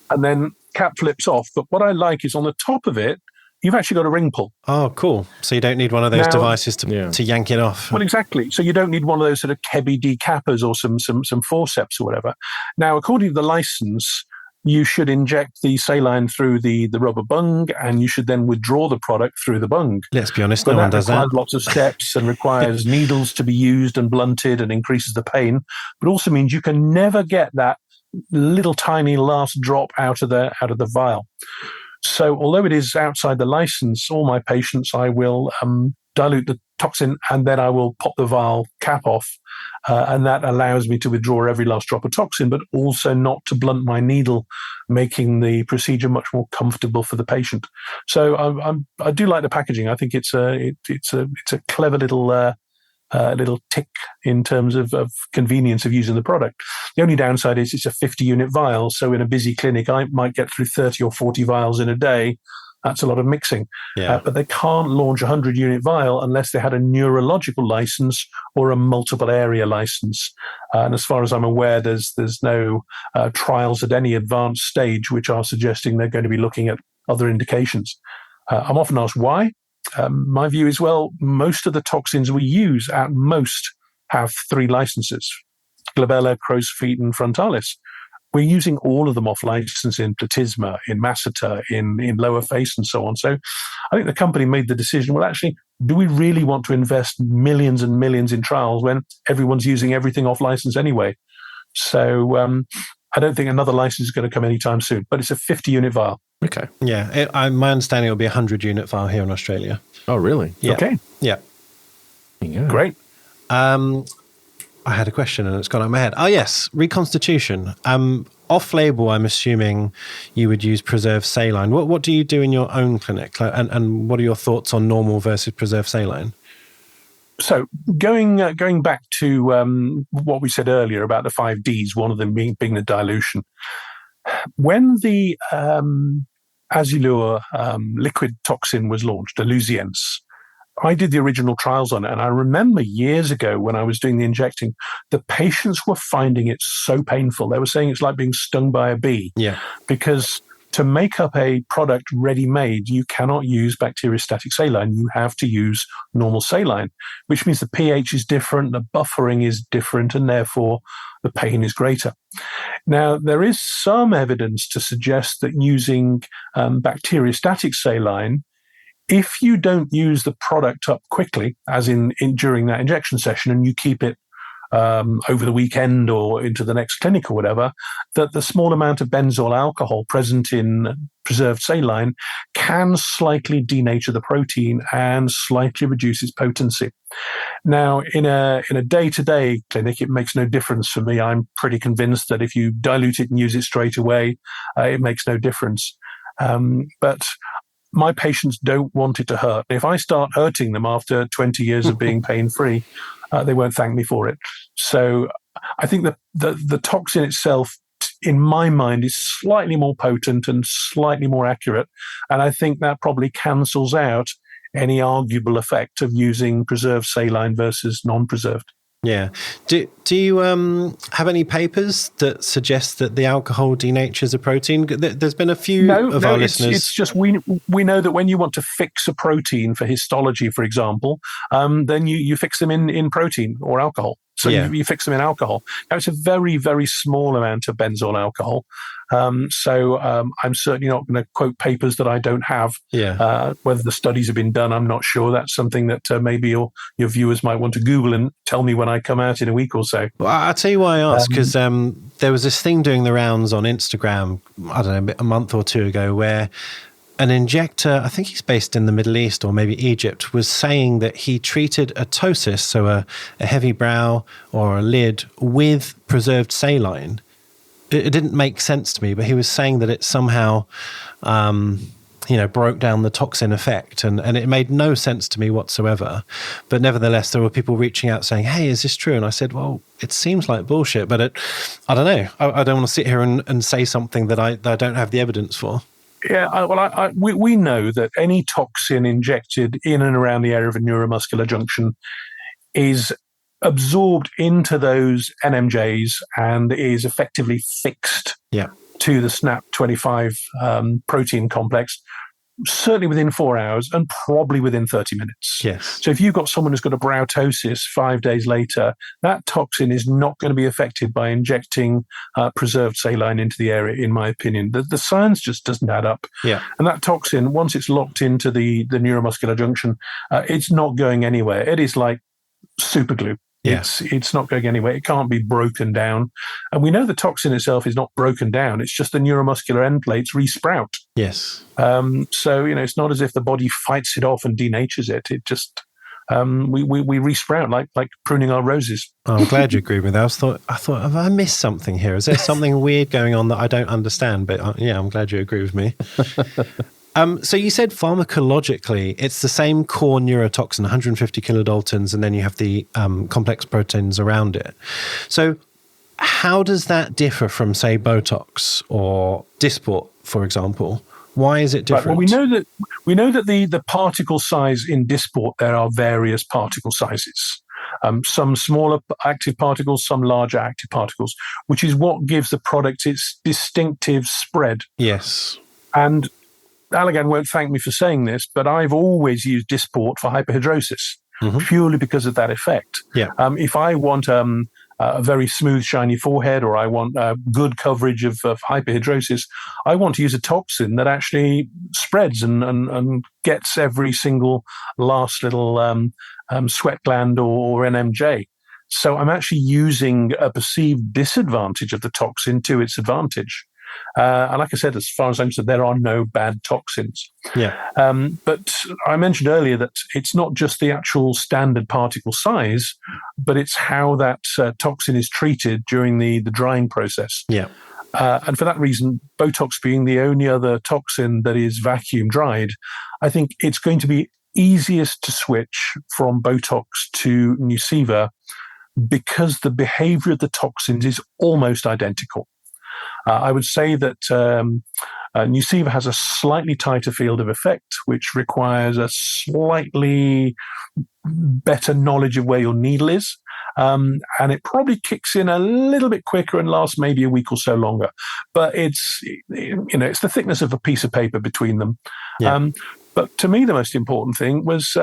And then cap flips off. But what I like is on the top of it, you've actually got a ring pull. Oh, cool. So you don't need one of those devices to yank it off. Well, exactly. So you don't need one of those sort of Kebby decappers or some forceps or whatever. Now, according to the license, you should inject the saline through the rubber bung, and you should then withdraw the product through the bung. Let's be honest, But no one does that. requires lots of steps and requires needles to be used and blunted and increases the pain, but also means you can never get that little tiny last drop out of the vial. So although it is outside the license, all my patients, I will dilute the toxin and then I will pop the vial cap off. And that allows me to withdraw every last drop of toxin, but also not to blunt my needle, making the procedure much more comfortable for the patient. So I do like the packaging. I think it's a clever little tick in terms of convenience of using the product. The only downside is it's a 50-unit vial. So in a busy clinic, I might get through 30 or 40 vials in a day. That's a lot of mixing. Yeah. But they can't launch a 100-unit vial unless they had a neurological license or a multiple area license. And as far as I'm aware, there's no trials at any advanced stage which are suggesting they're going to be looking at other indications. I'm often asked why. My view is, well, most of the toxins we use at most have 3 licenses: glabella, crow's feet, and frontalis. We're using all of them off license in platysma, in masseter, in lower face, and so on. So I think the company made the decision, well, actually, do we really want to invest millions and millions in trials when everyone's using everything off license anyway? So I don't think another license is going to come anytime soon, but it's a 50-unit vial. Okay. Yeah, my understanding will be a 100-unit vial here in Australia. Oh, really? Yeah. Okay. Yeah. Yeah. Great. I had a question and it's gone out of my head. Oh, yes, Reconstitution. Off-label, I'm assuming you would use preserved saline. What do you do in your own clinic? And what are your thoughts on normal versus preserved saline? So going back to what we said earlier about the 5 Ds, one of them being the dilution. When the Azulure liquid toxin was launched, the Luzience, I did the original trials on it, and I remember years ago when I was doing the injecting, the patients were finding it so painful. They were saying it's like being stung by a bee. Yeah. Because to make up a product ready-made, you cannot use bacteriostatic saline. You have to use normal saline, which means the pH is different, the buffering is different, and therefore the pain is greater. Now, there is some evidence to suggest that using bacteriostatic saline, if you don't use the product up quickly, as in during that injection session, and you keep it over the weekend or into the next clinic or whatever, that the small amount of benzoyl alcohol present in preserved saline can slightly denature the protein and slightly reduce its potency. Now, in a day-to-day clinic, it makes no difference for me. I'm pretty convinced that if you dilute it and use it straight away, it makes no difference. But my patients don't want it to hurt. If I start hurting them after 20 years of being pain-free, they won't thank me for it. So I think the toxin itself, in my mind, is slightly more potent and slightly more accurate. And I think that probably cancels out any arguable effect of using preserved saline versus non-preserved. Yeah. Do you have any papers that suggest that the alcohol denatures a protein? There's been a few of our listeners. It's just we know that when you want to fix a protein for histology, for example, then you fix them in protein or alcohol. So you fix them in alcohol. Now, it's a very, very small amount of benzoyl alcohol. So I'm certainly not going to quote papers that I don't have. Yeah. Whether the studies have been done, I'm not sure. That's something that maybe your viewers might want to Google and tell me when I come out in a week or so. Well, I'll tell you why I asked, because there was this thing doing the rounds on Instagram, I don't know, a month or two ago, where an injector, I think he's based in the Middle East or maybe Egypt, was saying that he treated a ptosis, so a heavy brow or a lid, with preserved saline. It didn't make sense to me, but he was saying that it somehow, broke down the toxin effect, and it made no sense to me whatsoever. But nevertheless, there were people reaching out saying, "Hey, is this true?" And I said, "Well, it seems like bullshit, but I don't know. I don't want to sit here and say something that I don't have the evidence for." Yeah, we know that any toxin injected in and around the area of a neuromuscular junction is absorbed into those NMJs and is effectively fixed to the SNAP25 protein complex certainly within 4 hours and probably within 30 minutes. Yes. So if you've got someone who's got a Prabotulinum 5 days later, that toxin is not going to be affected by injecting preserved saline into the area, in my opinion. The science just doesn't add up. Yeah. And that toxin, once it's locked into the neuromuscular junction, it's not going anywhere. It is like super glue. Yeah. It's not going anywhere. It can't be broken down. And we know the toxin itself is not broken down. It's just the neuromuscular end plates resprout. Yes. So, it's not as if the body fights it off and denatures it. It just, we resprout like pruning our roses. Oh, I'm glad you agree with that. I thought, have I missed something here? Is there something weird going on that I don't understand? But I'm glad you agree with me. So you said pharmacologically, it's the same core neurotoxin, 150 kilodaltons, and then you have the complex proteins around it. So how does that differ from, say, Botox or Dysport, for example? Why is it different? Right, well, we know that the particle size in Dysport, there are various particle sizes. Some smaller active particles, some larger active particles, which is what gives the product its distinctive spread. Yes. And Allergan won't thank me for saying this, but I've always used Dysport for hyperhidrosis, purely because of that effect. Yeah. If I want a very smooth, shiny forehead, or I want good coverage of hyperhidrosis, I want to use a toxin that actually spreads and gets every single last little sweat gland or NMJ. So I'm actually using a perceived disadvantage of the toxin to its advantage. And like I said, as far as I'm concerned, there are no bad toxins. Yeah. But I mentioned earlier that it's not just the actual standard particle size, but it's how that toxin is treated during the drying process. Yeah. And for that reason, Botox being the only other toxin that is vacuum dried, I think it's going to be easiest to switch from Botox to Nuceiva because the behavior of the toxins is almost identical. I would say that Nuceiva has a slightly tighter field of effect, which requires a slightly better knowledge of where your needle is. And it probably kicks in a little bit quicker and lasts maybe a week or so longer. But it's the thickness of a piece of paper between them. Yeah. But to me, the most important thing was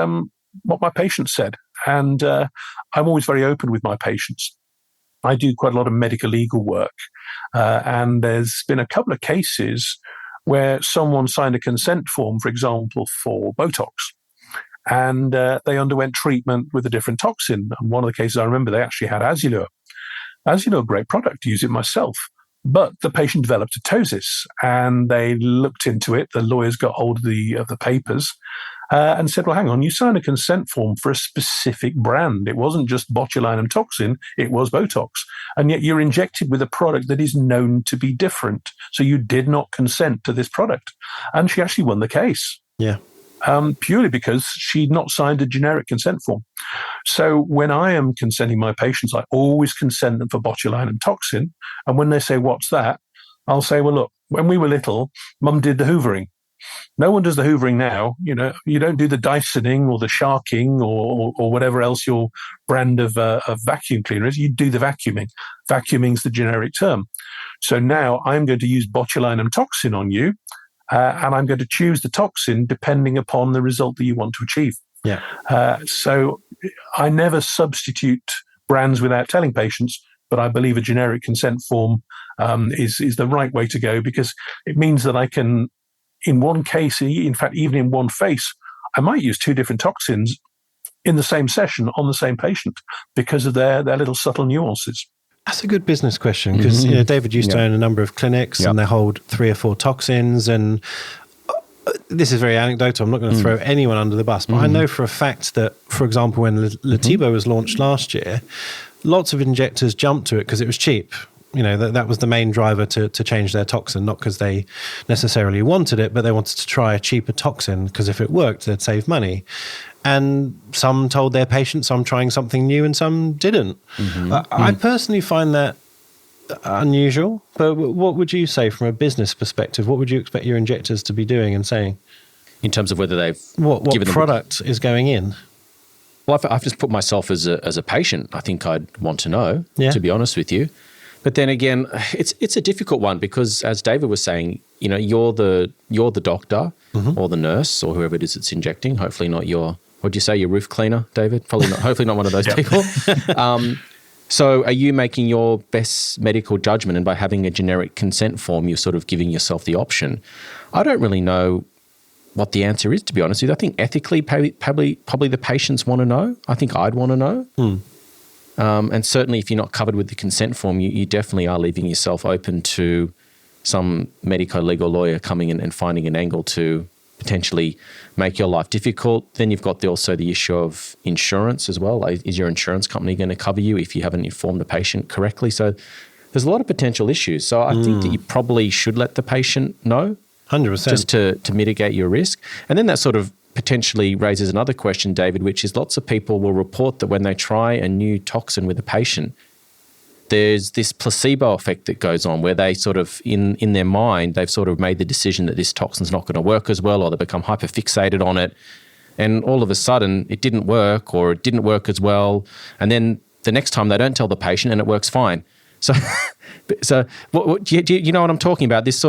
what my patients said. And I'm always very open with my patients. I do quite a lot of medical legal work. And there's been a couple of cases where someone signed a consent form, for example, for Botox. And they underwent treatment with a different toxin. And one of the cases I remember, they actually had Azulure. Azulure, great product, use it myself. But the patient developed a ptosis, and they looked into it. The lawyers got hold of the papers and said, well, hang on, you signed a consent form for a specific brand. It wasn't just botulinum toxin, it was Botox. And yet you're injected with a product that is known to be different. So you did not consent to this product. And she actually won the case. Yeah. Purely because she'd not signed a generic consent form. So when I am consenting my patients, I always consent them for botulinum toxin. And when they say, what's that? I'll say, well, look, when we were little, Mum did the hoovering. No one does the hoovering now. You don't do the Dysoning or the sharking or whatever else your brand of vacuum cleaner is. You do the vacuuming. Vacuuming's the generic term. So now I'm going to use botulinum toxin on you, and I'm going to choose the toxin depending upon the result that you want to achieve. Yeah. So I never substitute brands without telling patients, but I believe a generic consent form is the right way to go, because it means that I can, in one case, in fact, even in one face, I might use two different toxins in the same session on the same patient because of their little subtle nuances. That's a good business question, because David used to own a number of clinics and they hold 3 or 4 toxins. And this is very anecdotal. I'm not going to throw anyone under the bus, but I know for a fact that, for example, when Placebo was launched last year, lots of injectors jumped to it because it was cheap. That was the main driver to change their toxin, not because they necessarily wanted it, but they wanted to try a cheaper toxin because if it worked, they'd save money. And some told their patients, I'm trying something new, and some didn't. I personally find that unusual, but what would you say from a business perspective? What would you expect your injectors to be doing and saying? In terms of whether they've what product is going in? Well, I've just put myself as a patient. I think I'd want to know, to be honest with you. But then again, it's a difficult one because, as David was saying, you're the doctor or the nurse or whoever it is that's injecting. Hopefully not what'd you say, your roof cleaner, David? Probably not. Hopefully not one of those people. So are you making your best medical judgment, and by having a generic consent form, you're sort of giving yourself the option? I don't really know what the answer is, to be honest with you. I think ethically, probably the patients want to know. I think I'd want to know. And certainly if you're not covered with the consent form, you definitely are leaving yourself open to some medico-legal lawyer coming in and finding an angle to potentially make your life difficult. Then you've got also the issue of insurance as well. Is your insurance company going to cover you if you haven't informed the patient correctly? So there's a lot of potential issues. So I think that you probably should let the patient know 100%. Just to mitigate your risk. And then that sort of potentially raises another question, David, which is lots of people will report that when they try a new toxin with a patient, there's this placebo effect that goes on where they sort of, in their mind, they've sort of made the decision that this toxin's not going to work as well, or they become hyperfixated on it. And all of a sudden it didn't work, or it didn't work as well. And then the next time they don't tell the patient and it works fine. So do you know what I'm talking about? These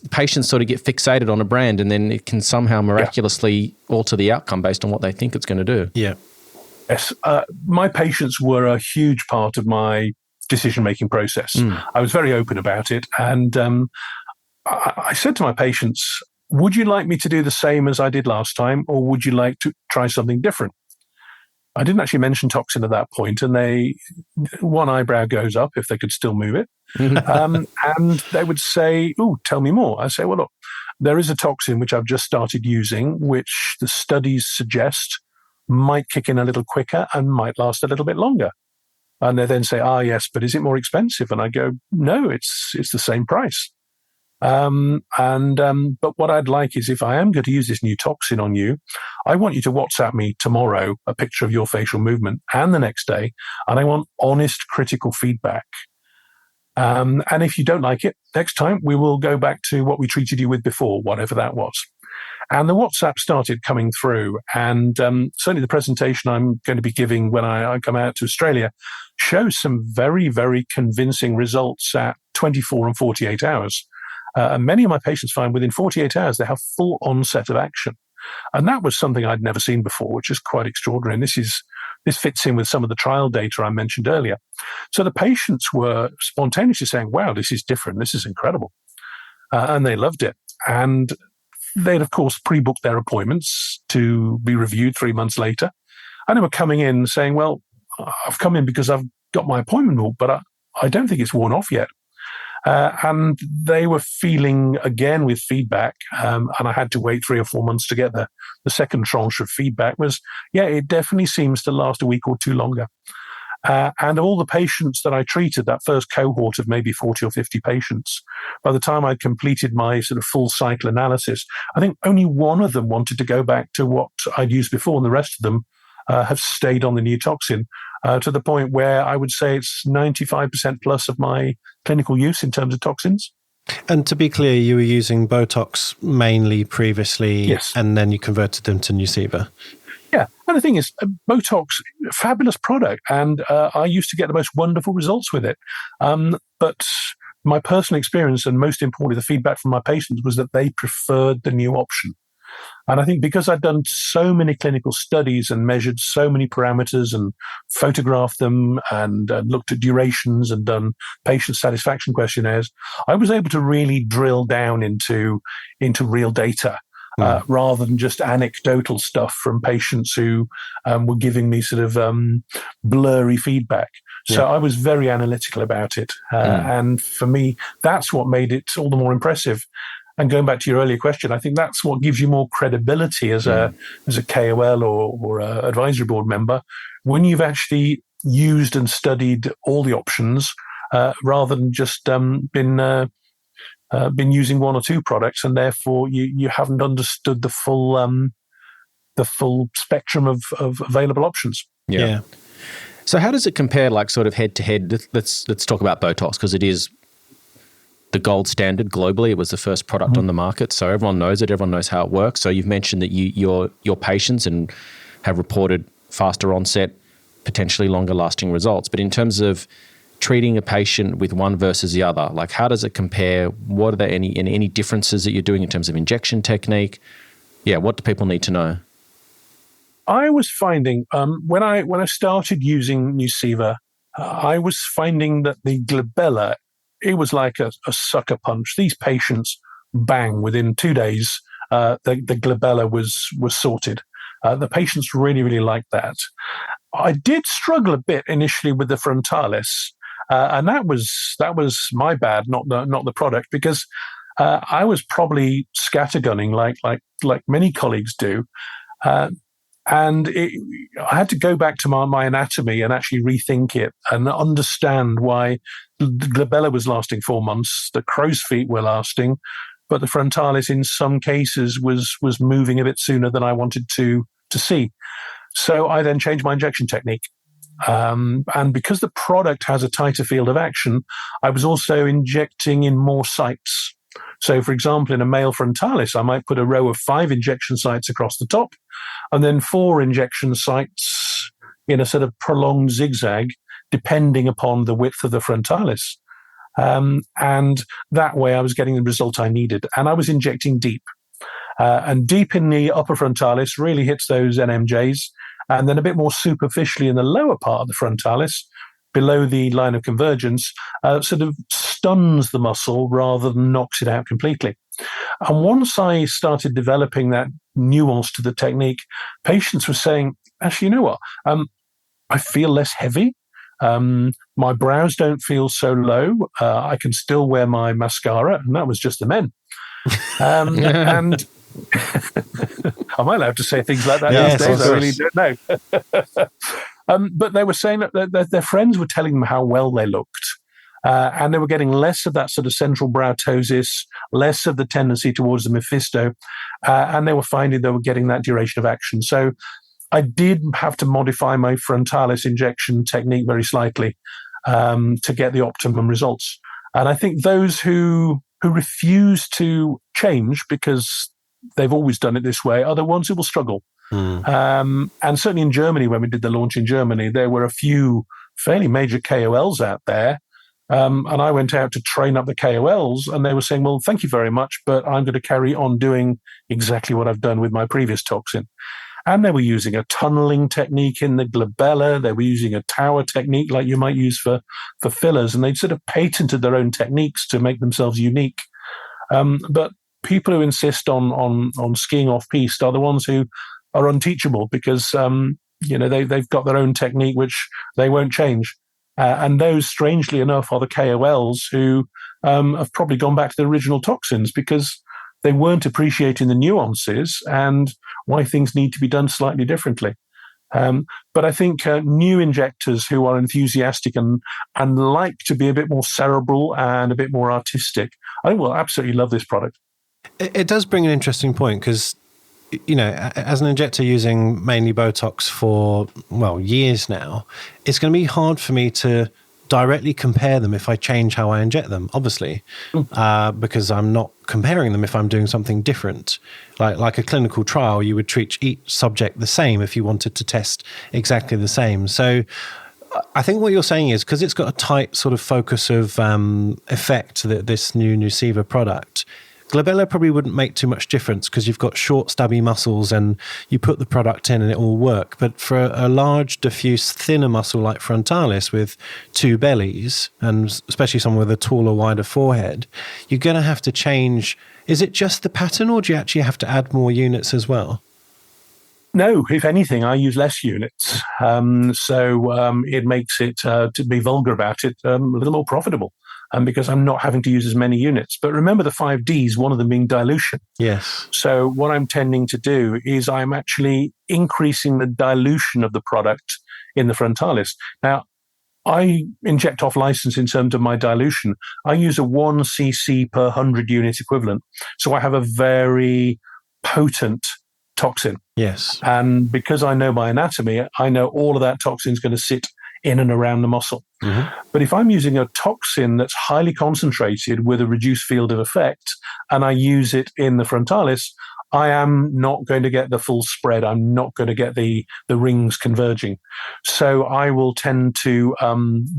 patients sort of get fixated on a brand, and then it can somehow miraculously alter the outcome based on what they think it's going to do. Yeah. Yes. My patients were a huge part of my decision-making process. I was very open about it. And I said to my patients, would you like me to do the same as I did last time, or would you like to try something different? I didn't actually mention toxin at that point, and one eyebrow goes up if they could still move it. And they would say, "Ooh, tell me more." I say, "Well, look, there is a toxin which I've just started using, which the studies suggest might kick in a little quicker and might last a little bit longer." And they then say, yes, but is it more expensive? And I go, no, it's the same price. But what I'd like is, if I am going to use this new toxin on you, I want you to WhatsApp me tomorrow a picture of your facial movement and the next day, and I want honest, critical feedback. And if you don't like it, next time we will go back to what we treated you with before, whatever that was. And the WhatsApp started coming through, and certainly the presentation I'm going to be giving when I come out to Australia shows some very, very convincing results at 24 and 48 hours. And many of my patients find within 48 hours they have full onset of action. And that was something I'd never seen before, which is quite extraordinary. And this fits in with some of the trial data I mentioned earlier. So the patients were spontaneously saying, wow, this is different. This is incredible. And they loved it. And they'd, of course, pre-booked their appointments to be reviewed 3 months later. And they were coming in saying, well, I've come in because I've got my appointment booked, but I don't think it's worn off yet. And they were feeling, again, with feedback, and I had to wait 3 or 4 months to get the second tranche of feedback, was, it definitely seems to last a week or two longer. And all the patients that I treated, that first cohort of maybe 40 or 50 patients, by the time I completed my sort of full cycle analysis, I think only one of them wanted to go back to what I'd used before, and the rest of them have stayed on the new toxin, to the point where I would say it's 95% plus of my clinical use in terms of toxins. And to be clear, you were using Botox mainly previously, yes, and then you converted them to Nuceiva. Yeah, and the thing is, Botox, fabulous product, and I used to get the most wonderful results with it. But my personal experience, and most importantly, the feedback from my patients, was that they preferred the new option. And I think because I'd done so many clinical studies and measured so many parameters and photographed them and looked at durations and done patient satisfaction questionnaires, I was able to really drill down into real data. Rather than just anecdotal stuff from patients who were giving me sort of blurry feedback. So I was very analytical about it. And for me, that's what made it all the more impressive. And going back to your earlier question, I think that's what gives you more credibility as a KOL or a advisory board member, when you've actually used and studied all the options, rather than just been using one or two products, and therefore you haven't understood the full spectrum of available options. Yeah. So how does it compare, like sort of head to head? Let's talk about Botox, because it is the gold standard globally. It was the first product on the market, so everyone knows it. Everyone knows how it works. So you've mentioned that your patients and have reported faster onset, potentially longer lasting results. But in terms of treating a patient with one versus the other? Like, how does it compare? What are there any differences that you're doing in terms of injection technique? Yeah, what do people need to know? I was finding when I started using Nuceiva, I was finding that the glabella, it was like a sucker punch. These patients, bang, within 2 days, the glabella was sorted. The patients really, really liked that. I did struggle a bit initially with the frontalis, and that was my bad, not the product, because I was probably scattergunning like many colleagues do. And I had to go back to my anatomy and actually rethink it and understand why the glabella was lasting 4 months, the crow's feet were lasting, but the frontalis in some cases was moving a bit sooner than I wanted to see. So I then changed my injection technique. And because the product has a tighter field of action, I was also injecting in more sites. So, for example, in a male frontalis, I might put a row of 5 injection sites across the top and then 4 injection sites in a sort of prolonged zigzag, depending upon the width of the frontalis. And that way I was getting the result I needed. And I was injecting deep. And deep in the upper frontalis really hits those NMJs. And then a bit more superficially in the lower part of the frontalis, below the line of convergence, sort of stuns the muscle rather than knocks it out completely. And once I started developing that nuance to the technique, patients were saying, actually, you know what? I feel less heavy. My brows don't feel so low. I can still wear my mascara. And that was just the men. And am I allowed to say things like that these days? I really don't know. But they were saying that their friends were telling them how well they looked. And they were getting less of that sort of central brow ptosis, less of the tendency towards the Mephisto. And they were finding they were getting that duration of action. So I did have to modify my frontalis injection technique very slightly to get the optimum results. And I think those who refuse to change because they've always done it this way are the ones who will struggle. And certainly in Germany, when we did the launch in Germany, there were a few fairly major KOLs out there. And I went out to train up the KOLs and they were saying, well, thank you very much, but I'm going to carry on doing exactly what I've done with my previous toxin. And they were using a tunneling technique in the glabella. They were using a tower technique like you might use for fillers. And they'd sort of patented their own techniques to make themselves unique. But people who insist on skiing off piste are the ones who are unteachable because, they've got their own technique, which they won't change. And those, strangely enough, are the KOLs who have probably gone back to the original toxins because they weren't appreciating the nuances and why things need to be done slightly differently. But I think new injectors who are enthusiastic and like to be a bit more cerebral and a bit more artistic, I think will absolutely love this product. It does bring an interesting point because, as an injector using mainly Botox for, years now, it's going to be hard for me to directly compare them if I change how I inject them, obviously, because I'm not comparing them if I'm doing something different. Like a clinical trial, you would treat each subject the same if you wanted to test exactly the same. So I think what you're saying is because it's got a tight sort of focus of effect, this new Nuceiva product, glabella probably wouldn't make too much difference because you've got short, stubby muscles and you put the product in and it will work. But for a large, diffuse, thinner muscle like frontalis with 2 bellies, and especially someone with a taller, wider forehead, you're going to have to change. Is it just the pattern or do you actually have to add more units as well? No, if anything, I use less units. So it makes it, to be vulgar about it, a little more profitable. Because I'm not having to use as many units. But remember the 5 Ds, one of them being dilution. Yes. So what I'm tending to do is I'm actually increasing the dilution of the product in the frontalis. Now, I inject off license in terms of my dilution. I use a 1 cc per 100 unit equivalent. So I have a very potent toxin. Yes. And because I know my anatomy, I know all of that toxin is going to sit in and around the muscle. Mm-hmm. But if I'm using a toxin that's highly concentrated with a reduced field of effect, and I use it in the frontalis, I am not going to get the full spread. I'm not going to get the rings converging. So I will tend to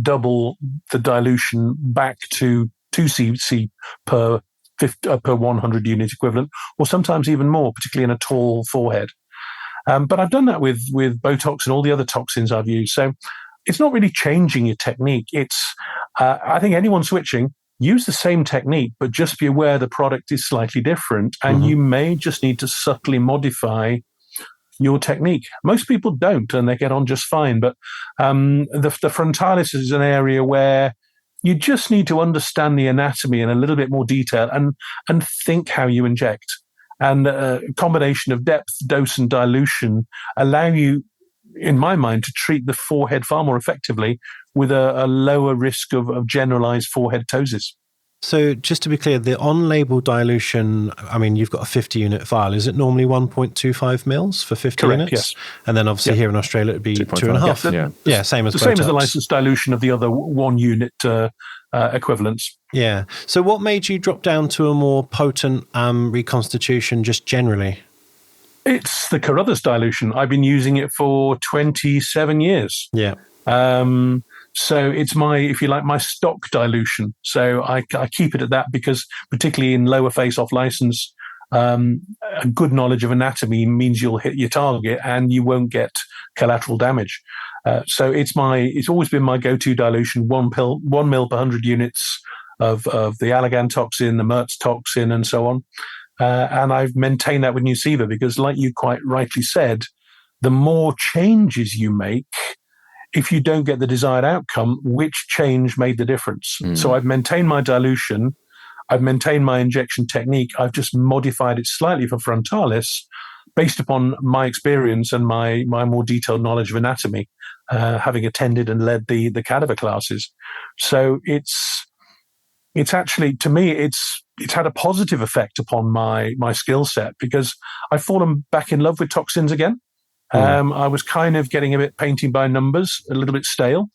double the dilution back to 2 cc per 100 unit equivalent, or sometimes even more, particularly in a tall forehead. But I've done that with Botox and all the other toxins I've used. So it's not really changing your technique. It's, I think anyone switching, use the same technique, but just be aware the product is slightly different, and you may just need to subtly modify your technique. Most people don't, and they get on just fine. But the frontalis is an area where you just need to understand the anatomy in a little bit more detail and think how you inject. And a combination of depth, dose, and dilution allow you, in my mind, to treat the forehead far more effectively with a lower risk of generalized forehead ptosis. So just to be clear, the on-label dilution, I mean, you've got a 50-unit vial. Is it normally 1.25 mils for 50 Correct, units? yes. And then obviously here in Australia, it would be 2.5. Yeah, same as the Botox. Same as the licensed dilution of the other 1-unit equivalents. Yeah. So what made you drop down to a more potent reconstitution just generally? It's the Carruthers dilution. I've been using it for 27 years. Yeah. So it's my, if you like, my stock dilution. So I keep it at that because particularly in lower face-off license, a good knowledge of anatomy means you'll hit your target and you won't get collateral damage. So it's always been my go-to dilution, 1 mil per 100 units of the Allergan toxin, the Mertz toxin, and so on. And I've maintained that with Nuceiva because, like you quite rightly said, the more changes you make, if you don't get the desired outcome, which change made the difference? So I've maintained my dilution, I've maintained my injection technique, I've just modified it slightly for frontalis based upon my experience and my more detailed knowledge of anatomy, having attended and led the cadaver classes. So it's actually, to me, it's had a positive effect upon my skill set because I've fallen back in love with toxins again. I was kind of getting a bit painting by numbers, a little bit stale,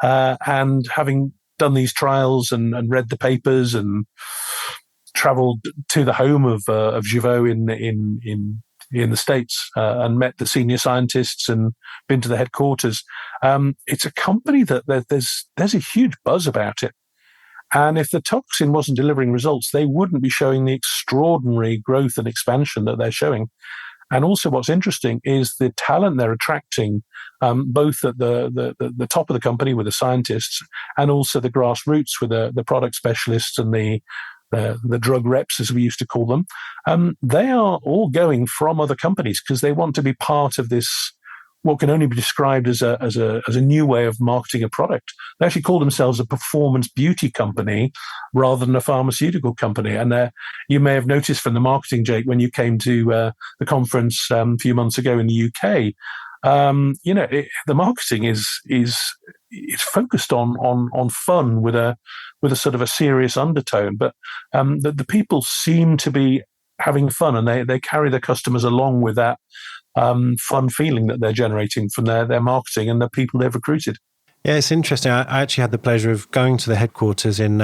and having done these trials and read the papers and travelled to the home of Jeuveau in the States and met the senior scientists and been to the headquarters. It's a company that there's a huge buzz about it. And if the toxin wasn't delivering results, they wouldn't be showing the extraordinary growth and expansion that they're showing. And also what's interesting is the talent they're attracting, both at the top of the company with the scientists and also the grassroots with the product specialists and the drug reps, as we used to call them. They are all going from other companies because they want to be part of this, what can only be described as a new way of marketing a product. They actually call themselves a performance beauty company rather than a pharmaceutical company. And you may have noticed from the marketing, Jake, when you came to the conference a few months ago in the UK, the marketing is focused on fun with a sort of a serious undertone. But the people seem to be having fun, and they carry their customers along with that fun feeling that they're generating from their marketing and the people they've recruited. Yeah, it's interesting. I actually had the pleasure of going to the headquarters in,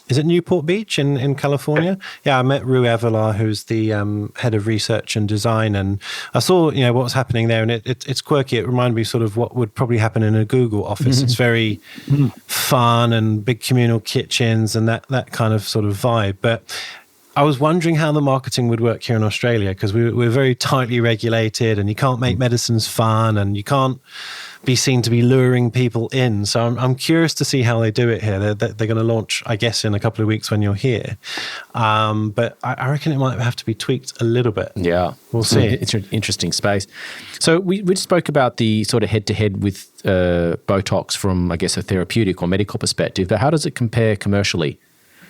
is it Newport Beach in California? Yeah, I met Rue Evelar, who's the head of research and design, and I saw what was happening there, and it's quirky. It reminded me sort of what would probably happen in a Google office. It's very fun and big communal kitchens and that kind of sort of vibe. But I was wondering how the marketing would work here in Australia because we're very tightly regulated, and you can't make medicines fun, and you can't be seen to be luring people in. So I'm curious to see how they do it here. They're going to launch, I guess, in a couple of weeks when you're here. But I reckon it might have to be tweaked a little bit. Yeah. We'll see. It's an interesting space. So we just spoke about the sort of head-to-head with Botox from, I guess, a therapeutic or medical perspective, but how does it compare commercially?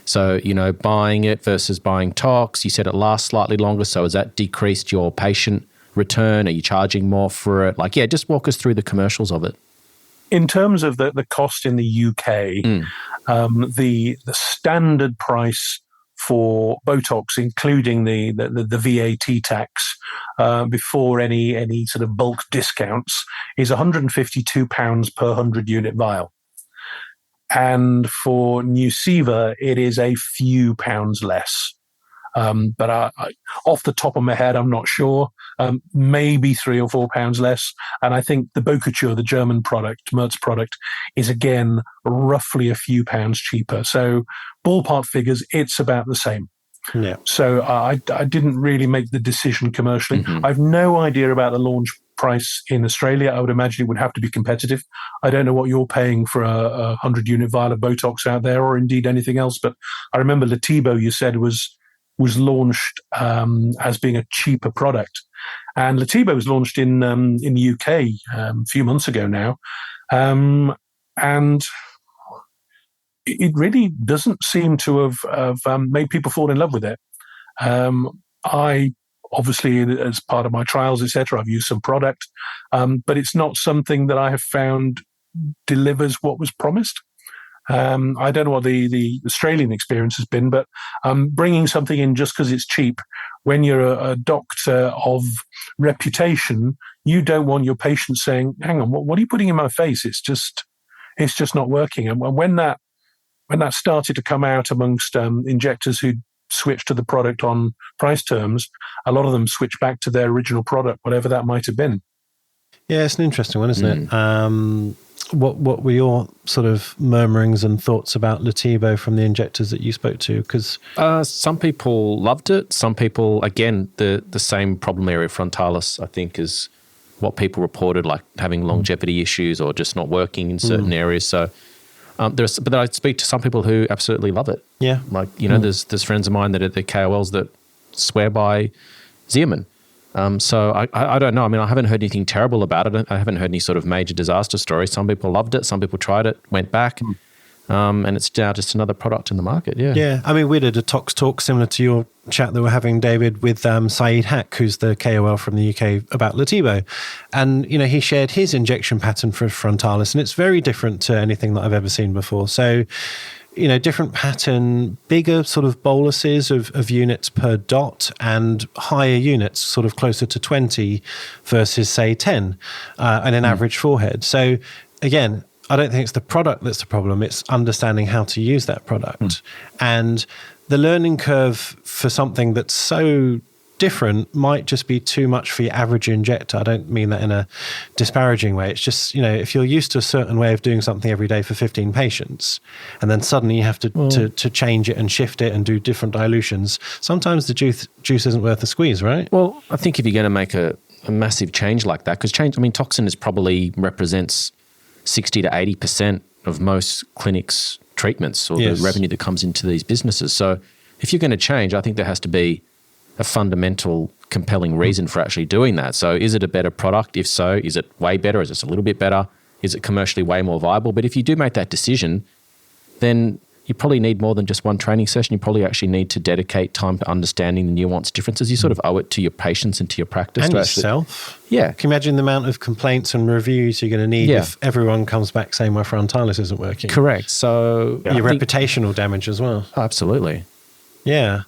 So, buying it versus buying Tox, you said it lasts slightly longer. So has that decreased your patient return? Are you charging more for it? Just walk us through the commercials of it. In terms of the cost in the UK, the standard price for Botox, including the VAT tax, before any sort of bulk discounts, is £152 per 100 unit vial. And for Nuceiva, it is a few pounds less. But off the top of my head, I'm not sure. Maybe £3 or £4 less. And I think the Couture, the German product, Merz product, is again roughly a few pounds cheaper. So ballpark figures, it's about the same. Yeah. So I didn't really make the decision commercially. Mm-hmm. I've no idea about the launch price in Australia. I would imagine it would have to be competitive. I don't know what you're paying for a 100-unit vial of Botox out there, or indeed anything else. But I remember Placebo, you said, was launched as being a cheaper product, and Placebo was launched in the UK a few months ago now, and it really doesn't seem to have made people fall in love with it. I obviously, as part of my trials, etc., I've used some product, but it's not something that I have found delivers what was promised. I don't know what the Australian experience has been, but bringing something in just because it's cheap, when you're a doctor of reputation, you don't want your patients saying, "Hang on, what are you putting in my face? It's just not working." And when that started to come out amongst injectors who switched to the product on price terms, a lot of them switched back to their original product, whatever that might have been. Yeah, it's an interesting one, isn't it? What were your sort of murmurings and thoughts about Placebo from the injectors that you spoke to? Because some people loved it. Some people, again, the same problem area frontalis, I think, is what people reported, like having longevity issues or just not working in certain areas. So but I speak to some people who absolutely love it. Yeah. Like, there's friends of mine that are the KOLs that swear by Xeomin. So I don't know. I mean, I haven't heard anything terrible about it. I haven't heard any sort of major disaster stories. Some people loved it. Some people tried it, went back. And it's now just another product in the market. Yeah. Yeah. I mean, we did a Tox Talk similar to your chat that we're having, David, with Saeed Hack, who's the KOL from the UK, about Placebo. And, he shared his injection pattern for frontalis, and it's very different to anything that I've ever seen before. So, different pattern, bigger sort of boluses of units per dot, and higher units, sort of closer to 20 versus, say, 10, and an average forehead. So, again, I don't think it's the product that's the problem. It's understanding how to use that product. And the learning curve for something that's so different might just be too much for your average injector. I don't mean that in a disparaging way. It's just, if you're used to a certain way of doing something every day for 15 patients, and then suddenly you have to change it and shift it and do different dilutions, sometimes the juice isn't worth the squeeze, right? Well, I think if you're going to make a massive change like that, because toxin is probably represents 60 to 80% of most clinics' treatments, or the revenue that comes into these businesses. So if you're going to change, I think there has to be a fundamental, compelling reason for actually doing that. So is it a better product? If so, is it way better? Is it a little bit better? Is it commercially way more viable? But if you do make that decision, then you probably need more than just one training session. You probably actually need to dedicate time to understanding the nuance differences. You sort of owe it to your patients and to your practice. And to yourself. Yeah. Can you imagine the amount of complaints and reviews you're going to need if everyone comes back saying my frontalis isn't working? Correct. So your reputational damage as well. Absolutely. Yeah.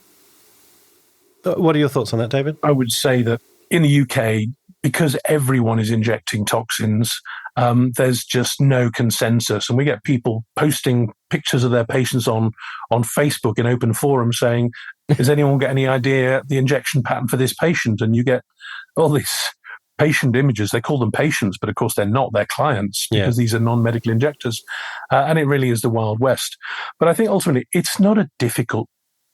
What are your thoughts on that, David? I would say that in the UK, because everyone is injecting toxins, there's just no consensus. And we get people posting pictures of their patients on Facebook in open forums saying, does anyone get any idea the injection pattern for this patient? And you get all these patient images. They call them patients, but of course they're not. They're clients, because these are non-medical injectors. And it really is the Wild West. But I think ultimately it's not a difficult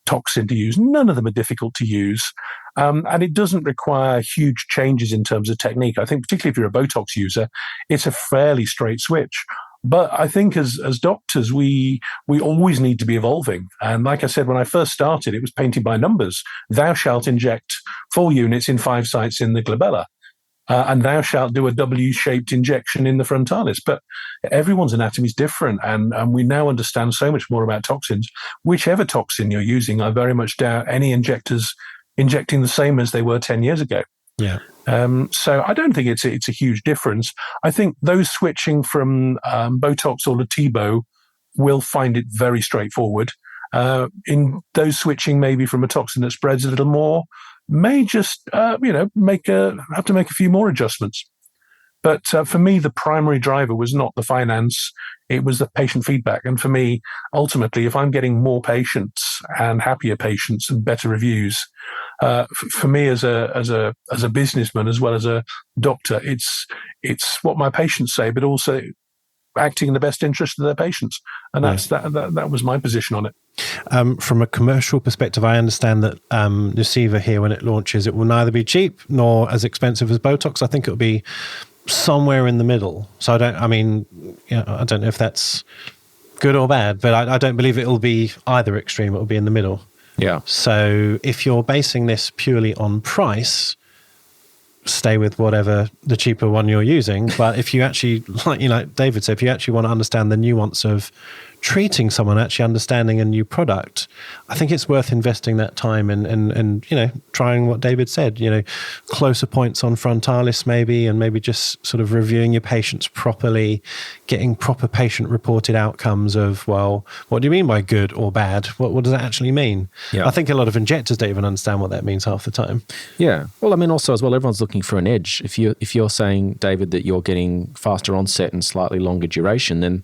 toxin to use. None of them are difficult to use. And it doesn't require huge changes in terms of technique. I think particularly if you're a Botox user, it's a fairly straight switch. But I think as doctors, we always need to be evolving. And like I said, when I first started, it was painted by numbers. Thou shalt inject 4 units in 5 sites in the glabella. And thou shalt do a W-shaped injection in the frontalis. But everyone's anatomy is different, and we now understand so much more about toxins. Whichever toxin you're using, I very much doubt any injectors injecting the same as they were 10 years ago. Yeah. So I don't think it's a huge difference. I think those switching from Botox or Placebo will find it very straightforward. In those switching maybe from a toxin that spreads a little more, may just have to make a few more adjustments. But for me, the primary driver was not the finance. It was the patient feedback. And for me, ultimately, if I'm getting more patients and happier patients and better reviews, for me as a businessman as well as a doctor, it's what my patients say, but also acting in the best interest of their patients. And that was my position on it. From a commercial perspective, I understand that Nuceiva here, when it launches, it will neither be cheap nor as expensive as Botox. I think it will be somewhere in the middle. So I don't know if that's good or bad, but I don't believe it will be either extreme. It will be in the middle. Yeah. So if you're basing this purely on price, stay with whatever the cheaper one you're using. But if you actually, like David said, if you actually want to understand the nuance of treating someone, actually understanding a new product, I think it's worth investing that time and trying what David said, closer points on frontalis maybe, and maybe just sort of reviewing your patients properly, getting proper patient reported outcomes of, well, what do you mean by good or bad? What does that actually mean? Yeah. I think a lot of injectors don't even understand what that means half the time. Yeah. Well, I mean, also as well, everyone's looking for an edge. If you're saying, David, that you're getting faster onset and slightly longer duration, then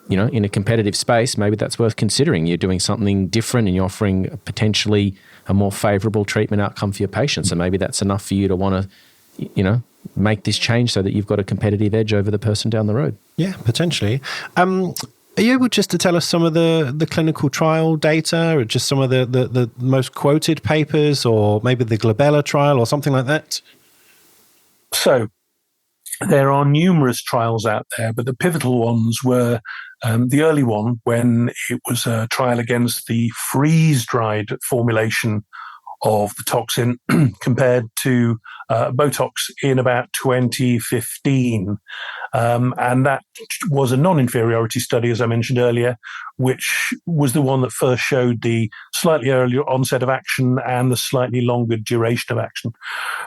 in a competitive space, maybe that's worth considering. You're doing something different and you're offering potentially a more favorable treatment outcome for your patients. So maybe that's enough for you to want to, make this change so that you've got a competitive edge over the person down the road. Yeah, potentially. Are you able just to tell us some of the clinical trial data, or just some of the most quoted papers, or maybe the glabella trial or something like that? So there are numerous trials out there, but the pivotal ones were the early one when it was a trial against the freeze-dried formulation of the toxin compared to Botox in about 2015. And that was a non-inferiority study, as I mentioned earlier, which was the one that first showed the slightly earlier onset of action and the slightly longer duration of action.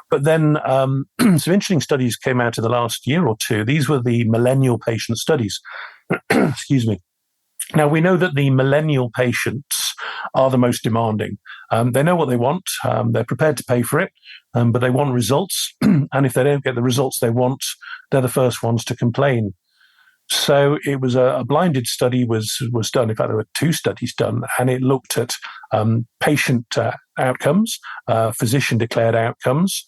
But then some interesting studies came out in the last year or two. These were the millennial patient studies. Excuse me. Now, we know that the millennial patients are the most demanding. They know what they want. They're prepared to pay for it, but they want results. And if they don't get the results they want, they're the first ones to complain. So it was a blinded study was done. In fact, there were 2 studies done, and it looked at patient outcomes, physician-declared outcomes,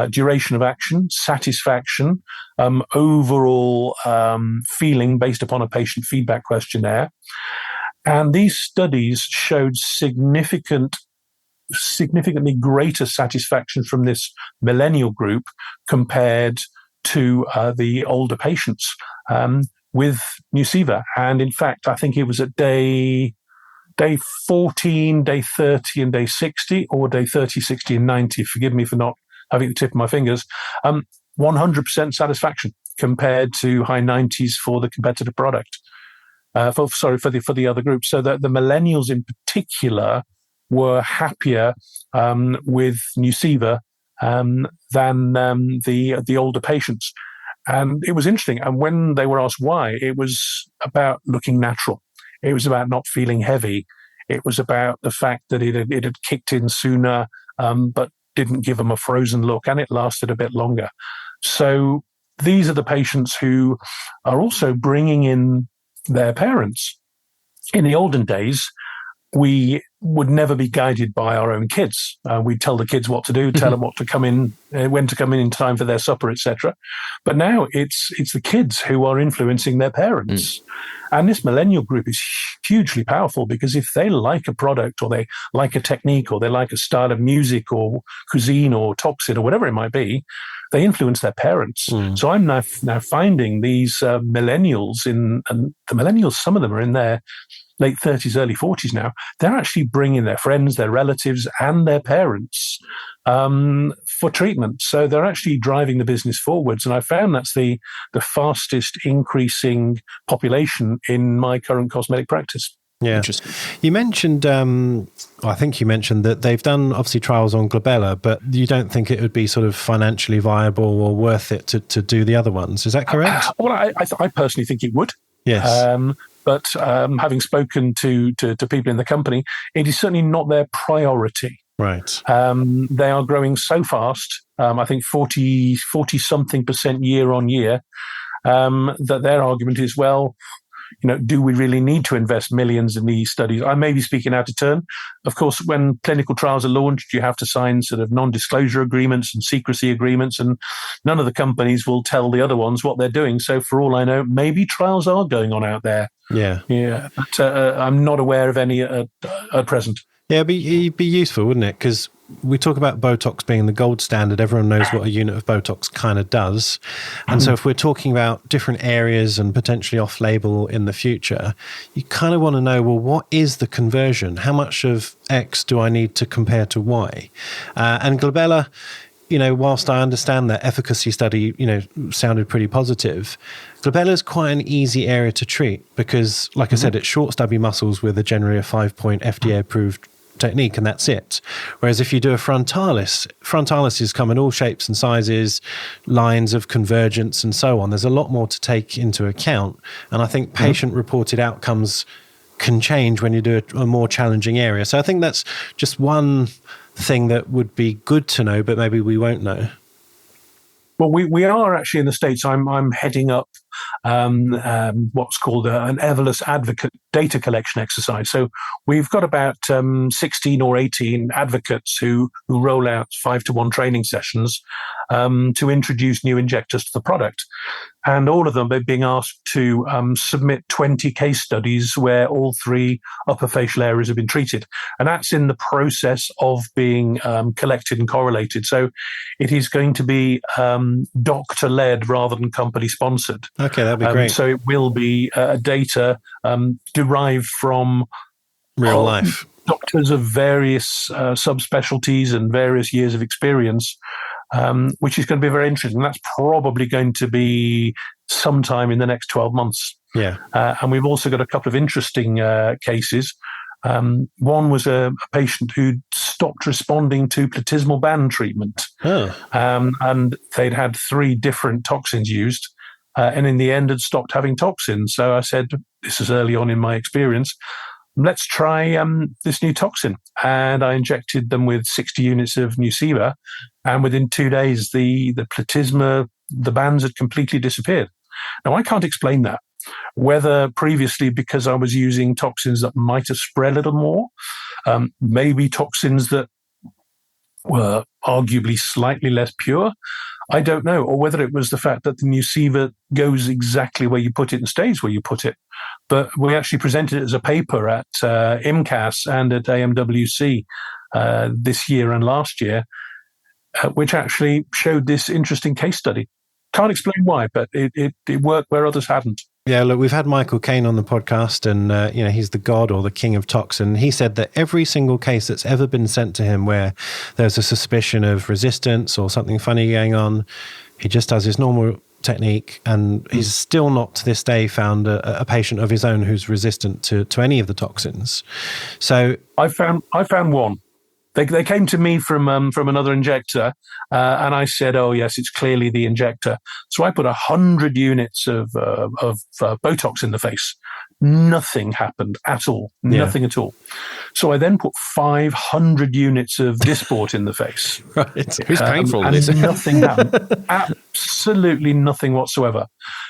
duration of action, satisfaction, overall feeling based upon a patient feedback questionnaire. And these studies showed significantly greater satisfaction from this millennial group compared to the older patients with Nuceiva. And in fact, I think it was at day 14, day 30, and day 60, or day 30, 60, and 90. Forgive me for not having the tip of my fingers. 100% satisfaction compared to high 90s for the competitor product. For the other group. So the millennials in particular were happier with Nuceiva than the older patients. And it was interesting. And when they were asked why, it was about looking natural. It was about not feeling heavy. It was about the fact that it had kicked in sooner, but didn't give them a frozen look, and it lasted a bit longer. So these are the patients who are also bringing in their parents. In the olden days, we would never be guided by our own kids. We'd tell the kids what to do, tell them what to come in, when to come in time for their supper, etc. But now it's the kids who are influencing their parents. And this millennial group is hugely powerful, because if they like a product, or they like a technique, or they like a style of music or cuisine or toxin or whatever it might be, they influence their parents. So I'm now finding these millennials and the millennials, some of them are in their late 30s, early 40s now. They're actually bringing their friends, their relatives, and their parents for treatment. So they're actually driving the business forwards. And I found that's the fastest increasing population in my current cosmetic practice. Yeah. Interesting. You mentioned, I think you mentioned that they've done obviously trials on glabella, but you don't think it would be sort of financially viable or worth it to do the other ones. Is that correct? Well, I personally think it would. Yes. But having spoken to people in the company, it is certainly not their priority. Right. They are growing so fast, I think 40-something% year on year, that their argument is, well, do we really need to invest millions in these studies? I may be speaking out of turn. Of course, when clinical trials are launched, you have to sign sort of non-disclosure agreements and secrecy agreements, and none of the companies will tell the other ones what they're doing. So for all I know, maybe trials are going on out there. Yeah. But I'm not aware of any at present. Yeah, it'd be useful, wouldn't it? Because we talk about Botox being the gold standard. Everyone knows what a unit of Botox kind of does. And so if we're talking about different areas and potentially off-label in the future, you kind of want to know, well, what is the conversion? How much of X do I need to compare to Y? And glabella, whilst I understand that efficacy study, sounded pretty positive, glabella is quite an easy area to treat because, like I said, it's short, stubby muscles with generally a 5-point FDA-approved technique, and that's it. Whereas if you do a frontalis come in all shapes and sizes, lines of convergence and so on. There's a lot more to take into account. And I think patient-reported outcomes can change when you do a more challenging area. So I think that's just one thing that would be good to know, but maybe we won't know. Well, we are actually in the States. I'm heading up what's called an Evolus advocate data collection exercise. So we've got about 16 or 18 advocates who roll out 5-to-1 training sessions to introduce new injectors to the product. And all of them are being asked to submit 20 case studies where all 3 upper facial areas have been treated. And that's in the process of being collected and correlated. So it is going to be doctor-led rather than company-sponsored. Okay, that'd be great. So it will be data derived from real life doctors of various subspecialties and various years of experience, which is going to be very interesting. That's probably going to be sometime in the next 12 months. Yeah. And we've also got a couple of interesting cases. One was a patient who stopped responding to platysmal band treatment. And they'd had 3 different toxins used. And in the end had stopped having toxins. So I said, this is early on in my experience, let's try this new toxin. And I injected them with 60 units of Nuceiva. And within 2 days, the platysma, the bands had completely disappeared. Now, I can't explain that. Whether previously because I was using toxins that might have spread a little more, maybe toxins that were arguably slightly less pure, I don't know. Or whether it was the fact that the Nuceiva goes exactly where you put it and stays where you put it. But we actually presented it as a paper at IMCAS and at AMWC this year and last year, which actually showed this interesting case study. Can't explain why, but it worked where others hadn't. Yeah, look, we've had Michael Caine on the podcast, and he's the god or the king of toxin. He said that every single case that's ever been sent to him where there's a suspicion of resistance or something funny going on, he just does his normal technique, and he's still not to this day found a patient of his own who's resistant to any of the toxins. So I found one. They came to me from another injector, and I said, "Oh yes, it's clearly the injector." So I put 100 units of Botox in the face. Nothing happened at all. Nothing at all. So I then put 500 units of Dysport in the face. Right. Who's paying for all this? And nothing happened. Absolutely nothing whatsoever.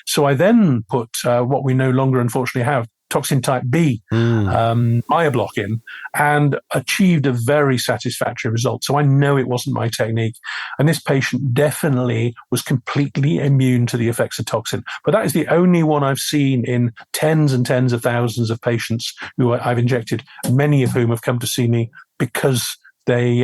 So I then put what we no longer unfortunately have, Toxin Type B, Myoblock in, and achieved a very satisfactory result. So I know it wasn't my technique. And this patient definitely was completely immune to the effects of toxin. But that is the only one I've seen in tens and tens of thousands of patients who I've injected, many of whom have come to see me because they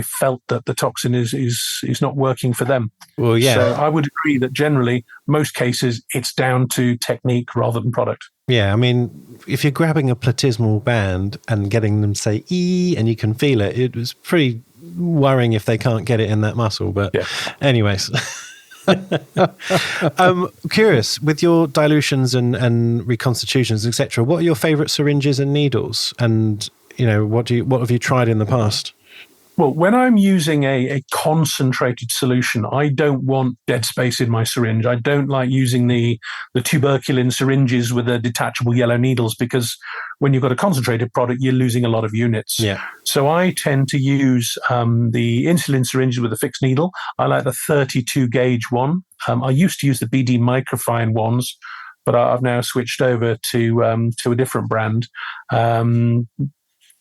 felt that the toxin is not working for them. Well, yeah. So I would agree that generally, most cases, it's down to technique rather than product. Yeah, I mean, if you're grabbing a platysmal band and getting them to say "ee" and you can feel it, it was pretty worrying if they can't get it in that muscle. But anyways, curious, with your dilutions and reconstitutions, etc., what are your favorite syringes and needles? And, what have you tried in the past? Well, when I'm using a concentrated solution, I don't want dead space in my syringe. I don't like using the tuberculin syringes with the detachable yellow needles, because when you've got a concentrated product, you're losing a lot of units. Yeah. So I tend to use the insulin syringes with a fixed needle. I like the 32 gauge one. I used to use the BD Microfine ones, but I've now switched over to a different brand.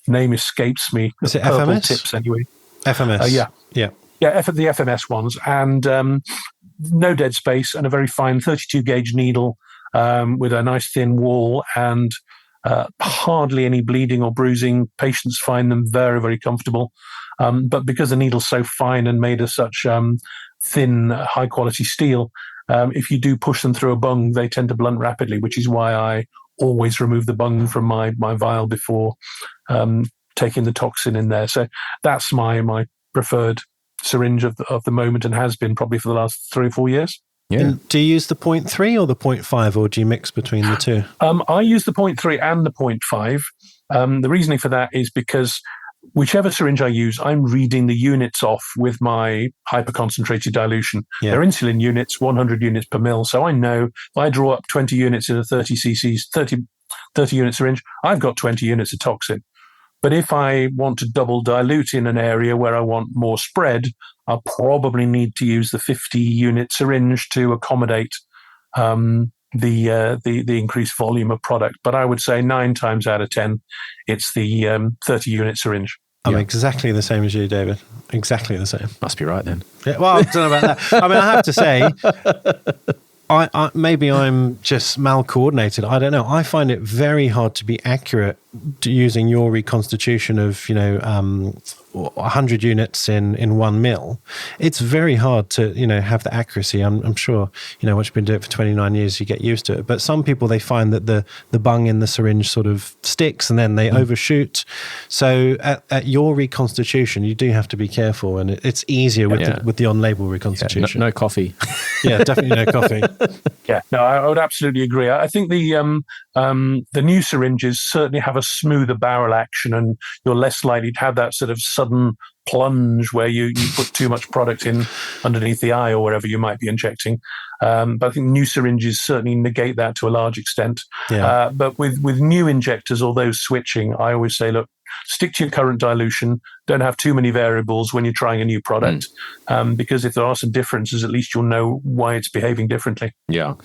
Name escapes me. Is it Purple FMS? Tips, anyway. FMS. Yeah. Yeah. Yeah, the FMS ones. And no dead space and a very fine 32 gauge needle with a nice thin wall and hardly any bleeding or bruising. Patients find them very, very comfortable. But because the needle's so fine and made of such thin, high quality steel, if you do push them through a bung, they tend to blunt rapidly, which is why I always remove the bung from my vial before taking the toxin in there. So that's my preferred syringe of the moment, and has been probably for the last 3 or 4 years. Yeah. And do you use the 0.3 or the 0.5, or do you mix between the two? I use the 0.3 and the 0.5. The reasoning for that is because whichever syringe I use, I'm reading the units off with my hyperconcentrated dilution. Yeah. They're insulin units, 100 units per mil. So I know if I draw up 20 units in a 30 cc's, 30 unit syringe, I've got 20 units of toxin. But if I want to double dilute in an area where I want more spread, I'll probably need to use the 50 unit syringe to accommodate the increased volume of product. But I would say 9 times out of 10, it's the 30 unit syringe. I'm exactly the same as you, David. Exactly the same. Must be right then. Yeah, well, I don't know about that. I mean, I have to say, I maybe I'm just mal-coordinated. I don't know. I find it very hard to be accurate using your reconstitution of, 100 units in 1 mil. It's very hard to, have the accuracy. I'm sure, once you've been doing it for 29 years, you get used to it. But some people, they find that the bung in the syringe sort of sticks and then they overshoot. So at your reconstitution, you do have to be careful, and it's easier with the on-label reconstitution. Yeah, no coffee. Yeah, definitely no coffee. Yeah, no, I would absolutely agree. I think the new syringes certainly have a smoother barrel action, and you're less likely to have that sort of sudden plunge where you put too much product in underneath the eye or wherever you might be injecting. But I think new syringes certainly negate that to a large extent. Yeah. But with new injectors or those switching, I always say, look, stick to your current dilution. Don't have too many variables when you're trying a new product, because if there are some differences, at least you'll know why it's behaving differently. Yeah.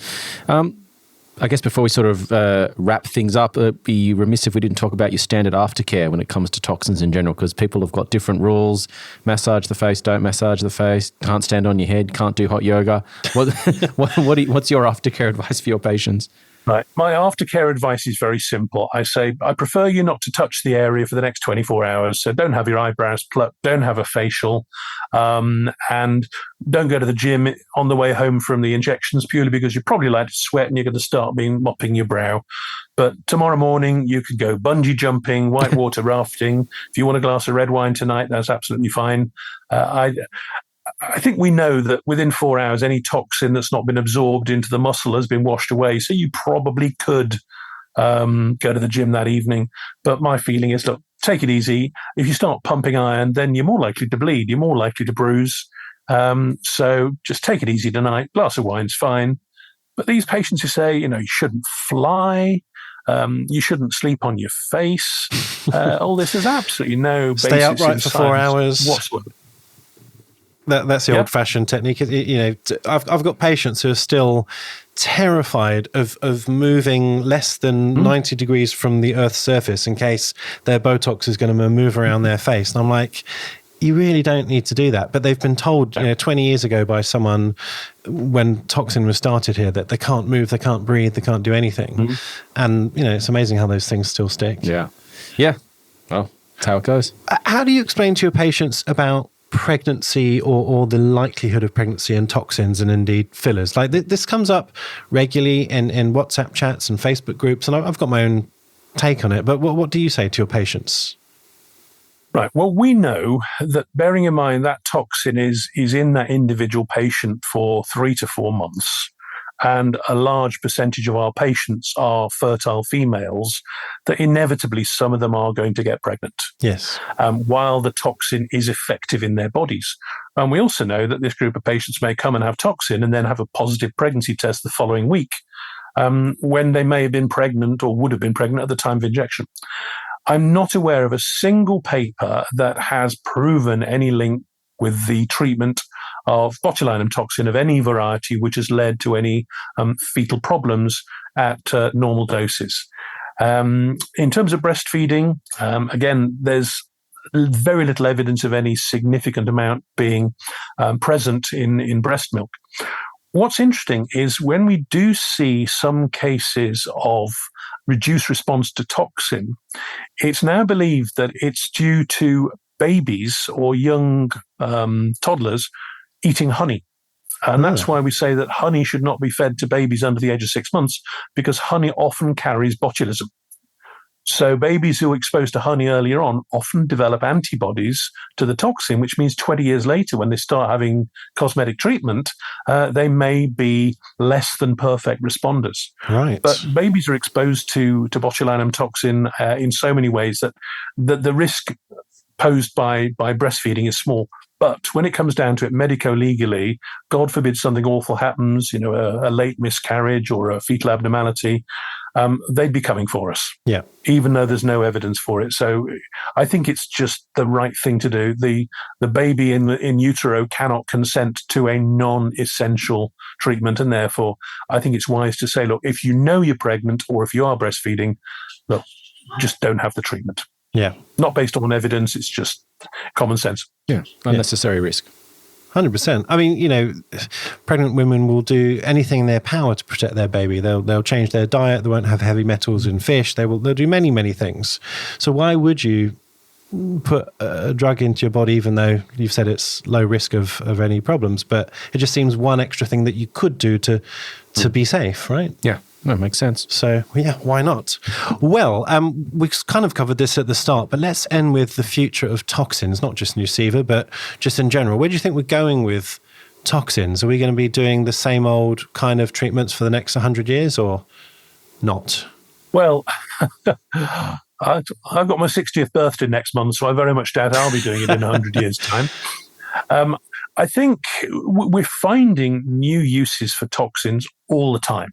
I guess before we sort of wrap things up, it'd be remiss if we didn't talk about your standard aftercare when it comes to toxins in general, because people have got different rules. Massage the face, don't massage the face, can't stand on your head, can't do hot yoga. What's your aftercare advice for your patients? Right. My aftercare advice is very simple. I say, I prefer you not to touch the area for the next 24 hours. So don't have your eyebrows plucked, don't have a facial, and don't go to the gym on the way home from the injections, purely because you're probably likely to sweat and you're going to start mopping your brow. But tomorrow morning, you could go bungee jumping, whitewater rafting. If you want a glass of red wine tonight, that's absolutely fine. I think we know that within 4 hours, any toxin that's not been absorbed into the muscle has been washed away. So you probably could go to the gym that evening. But my feeling is, look, take it easy. If you start pumping iron, then you're more likely to bleed. You're more likely to bruise. So just take it easy tonight. Glass of wine's fine. But these patients who say, you shouldn't fly, you shouldn't sleep on your face, all this is absolutely no basis. Stay upright for 4 hours. Whatsoever. That's the old-fashioned technique. I've got patients who are still terrified of moving less than 90 degrees from the Earth's surface in case their Botox is going to move around their face. And I'm like, you really don't need to do that. But they've been told, 20 years ago by someone when toxin was started here that they can't move, they can't breathe, they can't do anything. And, it's amazing how those things still stick. Yeah. Yeah. Well, that's how it goes. How do you explain to your patients about pregnancy or the likelihood of pregnancy and toxins and indeed fillers? Like this comes up regularly in WhatsApp chats and Facebook groups, and I've got my own take on it. But what do you say to your patients? Right. Well, we know that, bearing in mind that toxin is in that individual patient for 3 to 4 months. and a large percentage of our patients are fertile females, that inevitably some of them are going to get pregnant. Yes. While the toxin is effective in their bodies. And we also know that this group of patients may come and have toxin and then have a positive pregnancy test the following week, when they may have been pregnant or would have been pregnant at the time of injection. I'm not aware of a single paper that has proven any link with the treatment of botulinum toxin of any variety, which has led to any fetal problems at normal doses. In terms of breastfeeding, again, there's very little evidence of any significant amount being present in breast milk. What's interesting is when we do see some cases of reduced response to toxin, it's now believed that it's due to babies or young toddlers eating honey. And that's why we say that honey should not be fed to babies under the age of 6 months, because honey often carries botulism. So babies who are exposed to honey earlier on often develop antibodies to the toxin, which means 20 years later, when they start having cosmetic treatment, they may be less than perfect responders. Right. But babies are exposed to botulinum toxin in so many ways that the risk posed by breastfeeding is small. But when it comes down to it, medico-legally, God forbid something awful happens, a late miscarriage or a fetal abnormality, they'd be coming for us. Yeah. Even though there's no evidence for it. So I think it's just the right thing to do. The baby in utero cannot consent to a non-essential treatment. And therefore, I think it's wise to say, look, if you know you're pregnant or if you are breastfeeding, look, just don't have the treatment. Yeah. Not based on evidence. It's just common sense. Yeah. Unnecessary risk. 100%. I mean, pregnant women will do anything in their power to protect their baby. They'll change their diet. They won't have heavy metals in fish. They'll do many, many things. So why would you put a drug into your body, even though you've said it's low risk of any problems? But it just seems one extra thing that you could do to be safe, right? Yeah. That makes sense. So, yeah, why not? Well, we've kind of covered this at the start, but let's end with the future of toxins, not just Nuceiva, but just in general. Where do you think we're going with toxins? Are we going to be doing the same old kind of treatments for the next 100 years or not? Well, I've got my 60th birthday next month, so I very much doubt I'll be doing it in 100 years' time. I think we're finding new uses for toxins all the time.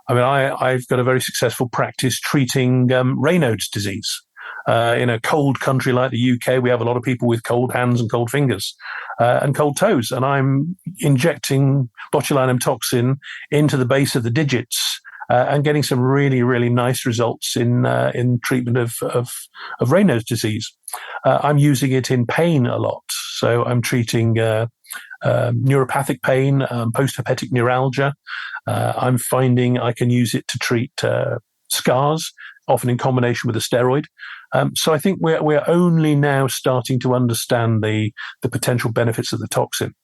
I mean, I've got a very successful practice treating Raynaud's disease. In a cold country like the UK, we have a lot of people with cold hands and cold fingers and cold toes. And I'm injecting botulinum toxin into the base of the digits and getting some really, really nice results in treatment of Raynaud's disease. I'm using it in pain a lot. So I'm treating neuropathic pain, post-herpetic neuralgia. I'm finding I can use it to treat scars, often in combination with a steroid. So I think we're only now starting to understand the potential benefits of the toxin.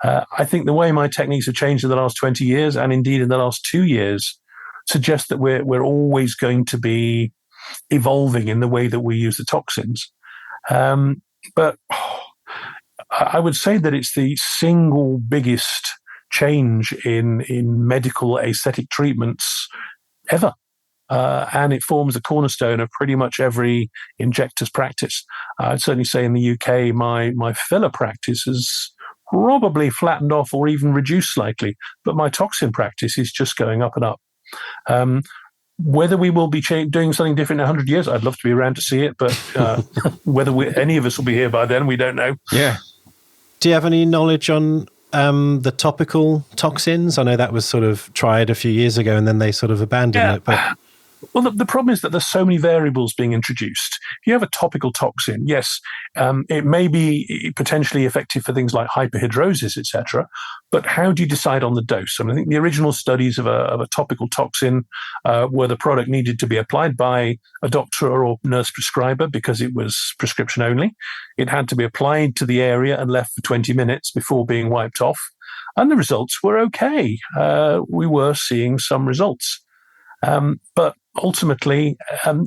I think the way my techniques have changed in the last 20 years, and indeed in the last 2 years, suggests that we're always going to be evolving in the way that we use the toxins. But I would say that it's the single biggest change in medical aesthetic treatments ever. And it forms a cornerstone of pretty much every injector's practice. I'd certainly say in the UK, my filler practice has probably flattened off or even reduced slightly, but my toxin practice is just going up and up. Whether we will be doing something different in 100 years, I'd love to be around to see it, but whether any of us will be here by then, we don't know. Yeah. Do you have any knowledge on the topical toxins? I know that was sort of tried a few years ago and then they sort of abandoned it. But well, the problem is that there's so many variables being introduced. If you have a topical toxin, yes, it may be potentially effective for things like hyperhidrosis, etc. But how do you decide on the dose? I mean, I think the original studies of a topical toxin where the product needed to be applied by a doctor or nurse prescriber because it was prescription only. It had to be applied to the area and left for 20 minutes before being wiped off. And the results were okay. We were seeing some results. But ultimately,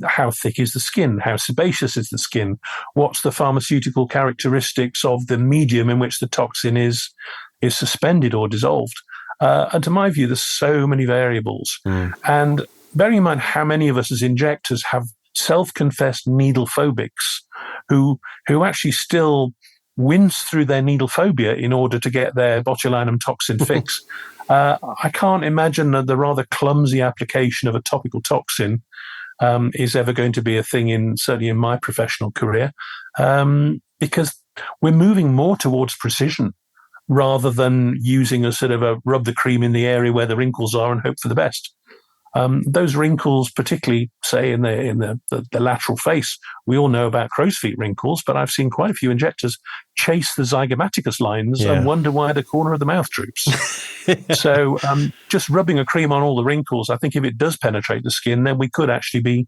how thick is the skin? How sebaceous is the skin? What's the pharmaceutical characteristics of the medium in which the toxin is suspended or dissolved? And to my view, there's so many variables. And bearing in mind how many of us as injectors have self-confessed needle phobics who actually still wince through their needle phobia in order to get their botulinum toxin fix. I can't imagine that the rather clumsy application of a topical toxin is ever going to be a thing certainly in my professional career, because we're moving more towards precision rather than using a sort of a rub the cream in the area where the wrinkles are and hope for the best. Those wrinkles, particularly, say, in the lateral face, we all know about crow's feet wrinkles, but I've seen quite a few injectors chase the zygomaticus lines and wonder why the corner of the mouth droops. So just rubbing a cream on all the wrinkles, I think if it does penetrate the skin, then we could actually be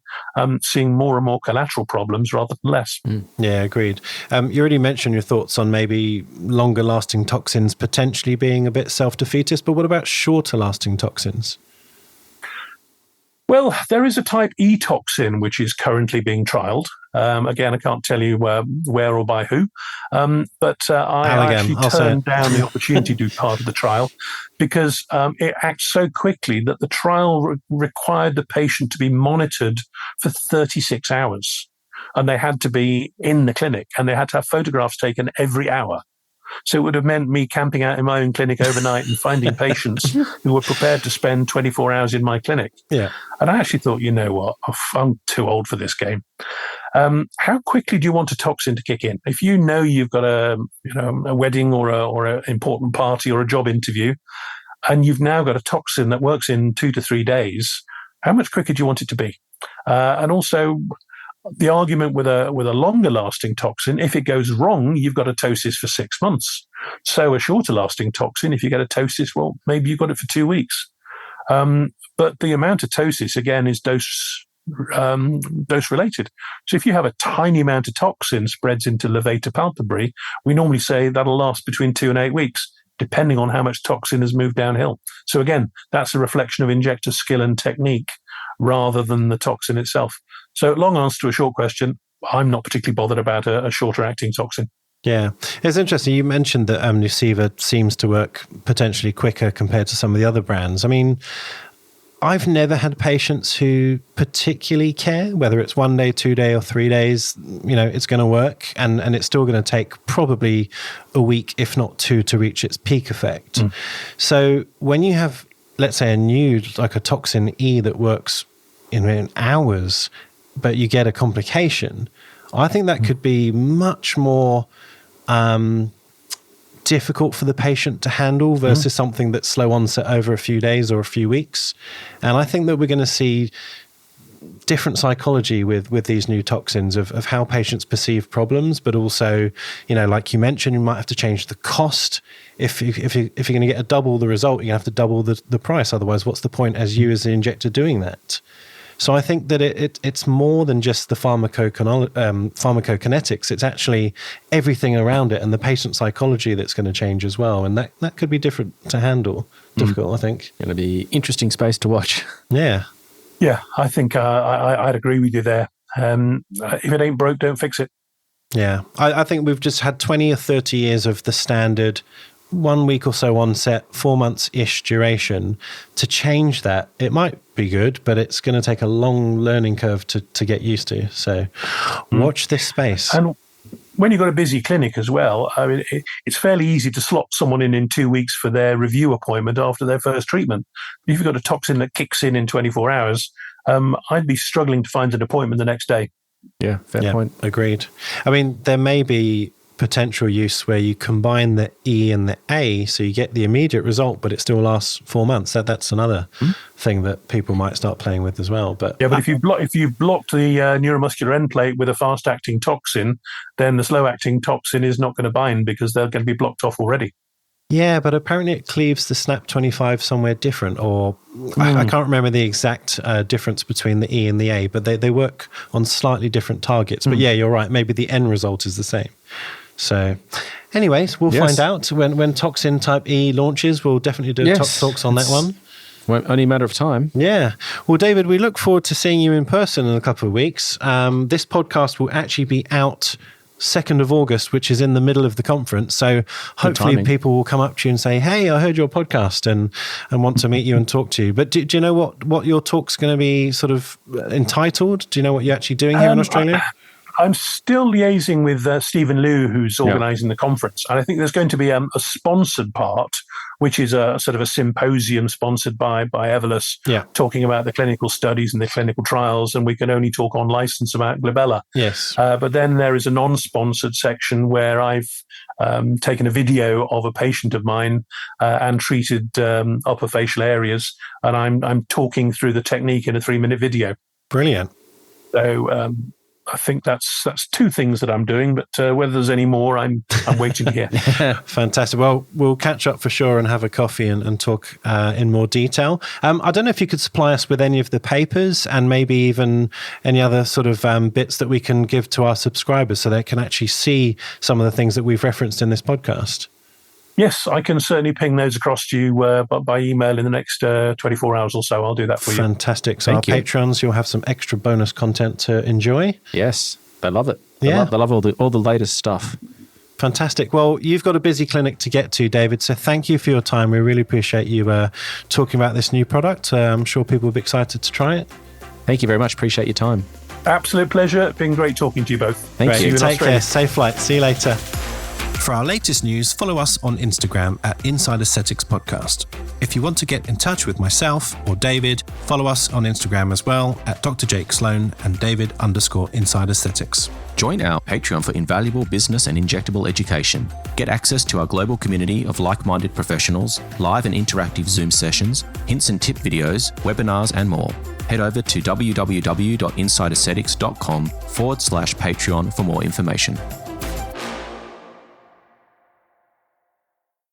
seeing more and more collateral problems rather than less. Yeah, agreed. You already mentioned your thoughts on maybe longer lasting toxins potentially being a bit self-defeatist, but what about shorter lasting toxins? Well, there is a type E toxin which is currently being trialled. Again, I can't tell you where or by who, but I actually turned down the opportunity to do part of the trial because it acts so quickly that the trial required the patient to be monitored for 36 hours. And they had to be in the clinic and they had to have photographs taken every hour. So it would have meant me camping out in my own clinic overnight and finding patients who were prepared to spend 24 hours in my clinic. Yeah. And I actually thought, you know what, I'm too old for this game. How quickly do you want a toxin to kick in? If you know you've got a wedding or an important party or a job interview, and you've now got a toxin that works in 2 to 3 days, how much quicker do you want it to be? And also, the argument with a longer lasting toxin, if it goes wrong, you've got a ptosis for 6 months. So a shorter lasting toxin, if you get a ptosis, well, maybe you've got it for 2 weeks. But the amount of ptosis, again, is dose related. So if you have a tiny amount of toxin spreads into levator palpebrae, we normally say that'll last between 2 and 8 weeks, depending on how much toxin has moved downhill. So again, that's a reflection of injector skill and technique rather than the toxin itself. So long answer to a short question, I'm not particularly bothered about a shorter acting toxin. Yeah. It's interesting. You mentioned that Nuceiva seems to work potentially quicker compared to some of the other brands. I mean, I've never had patients who particularly care whether it's 1 day, 2 day or 3 days, it's going to work and it's still going to take probably a week, if not 2, to reach its peak effect. So when you have, let's say, like a toxin E that works in hours, but you get a complication, I think that could be much more difficult for the patient to handle versus something that's slow onset over a few days or a few weeks. And I think that we're going to see different psychology with these new toxins of how patients perceive problems, but also, like you mentioned, you might have to change the cost. If you're going to get double the result, you're going to have to double the price. Otherwise, what's the point as you as the injector doing that? So I think that it's more than just the pharmacokinetics. It's actually everything around it and the patient psychology that's going to change as well. And that could be difficult to handle. I think. Going to be interesting space to watch. Yeah. Yeah, I think I'd agree with you there. If it ain't broke, don't fix it. Yeah. I think we've just had 20 or 30 years of the standard 1 week or so onset, 4 months-ish duration. To change that, it might be good, but it's going to take a long learning curve to get used to. So watch this space. And when you've got a busy clinic as well, I mean, it's fairly easy to slot someone in 2 weeks for their review appointment after their first treatment. If you've got a toxin that kicks in 24 hours, I'd be struggling to find an appointment the next day. Yeah, fair point. Agreed. I mean, there may be potential use where you combine the E and the A, so you get the immediate result, but it still lasts 4 months. That's another thing that people might start playing with as well. But if you've blocked the neuromuscular end plate with a fast-acting toxin, then the slow-acting toxin is not going to bind because they're going to be blocked off already. Yeah, but apparently it cleaves the SNAP25 somewhere different, or I can't remember the exact difference between the E and the A, but they work on slightly different targets. But yeah, you're right. Maybe the end result is the same. So anyways, we'll find out when Toxin Type E launches. We'll definitely do a Tox Talks on that one. Only a matter of time. Yeah. Well, David, we look forward to seeing you in person in a couple of weeks. This podcast will actually be out 2nd of August, which is in the middle of the conference. So hopefully people will come up to you and say, hey, I heard your podcast and want to meet you and talk to you. But do you know what your talk's going to be sort of entitled? Do you know what you're actually doing here in Australia? I'm still liaising with Stephen Liu, who's organising the conference. And I think there's going to be a sponsored part, which is a sort of a symposium sponsored by Evolus, talking about the clinical studies and the clinical trials. And we can only talk on license about glabella. Yes. But then there is a non-sponsored section where I've taken a video of a patient of mine and treated upper facial areas. And I'm talking through the technique in a 3-minute video. Brilliant. So I think that's 2 things that I'm doing, but whether there's any more, I'm waiting to hear. Fantastic. Well, we'll catch up for sure and have a coffee and talk in more detail. I don't know if you could supply us with any of the papers and maybe even any other sort of bits that we can give to our subscribers so they can actually see some of the things that we've referenced in this podcast. Yes, I can certainly ping those across to you by email in the next 24 hours or so. I'll do that for you. Fantastic. So Thank you. Patrons, you'll have some extra bonus content to enjoy. Yes, they love it. They love all the latest stuff. Fantastic. Well, you've got a busy clinic to get to, David, so thank you for your time. We really appreciate you talking about this new product. I'm sure people will be excited to try it. Thank you very much. Appreciate your time. Absolute pleasure. Been great talking to you both. Thank you. Take care. Safe flight. See you later. For our latest news, follow us on Instagram at Inside Aesthetics Podcast. If you want to get in touch with myself or David, follow us on Instagram as well at Dr. Jake Sloan and David_Inside Aesthetics. Join our Patreon for invaluable business and injectable education. Get access to our global community of like-minded professionals, live and interactive Zoom sessions, hints and tip videos, webinars, and more. Head over to www.insideaesthetics.com/Patreon for more information.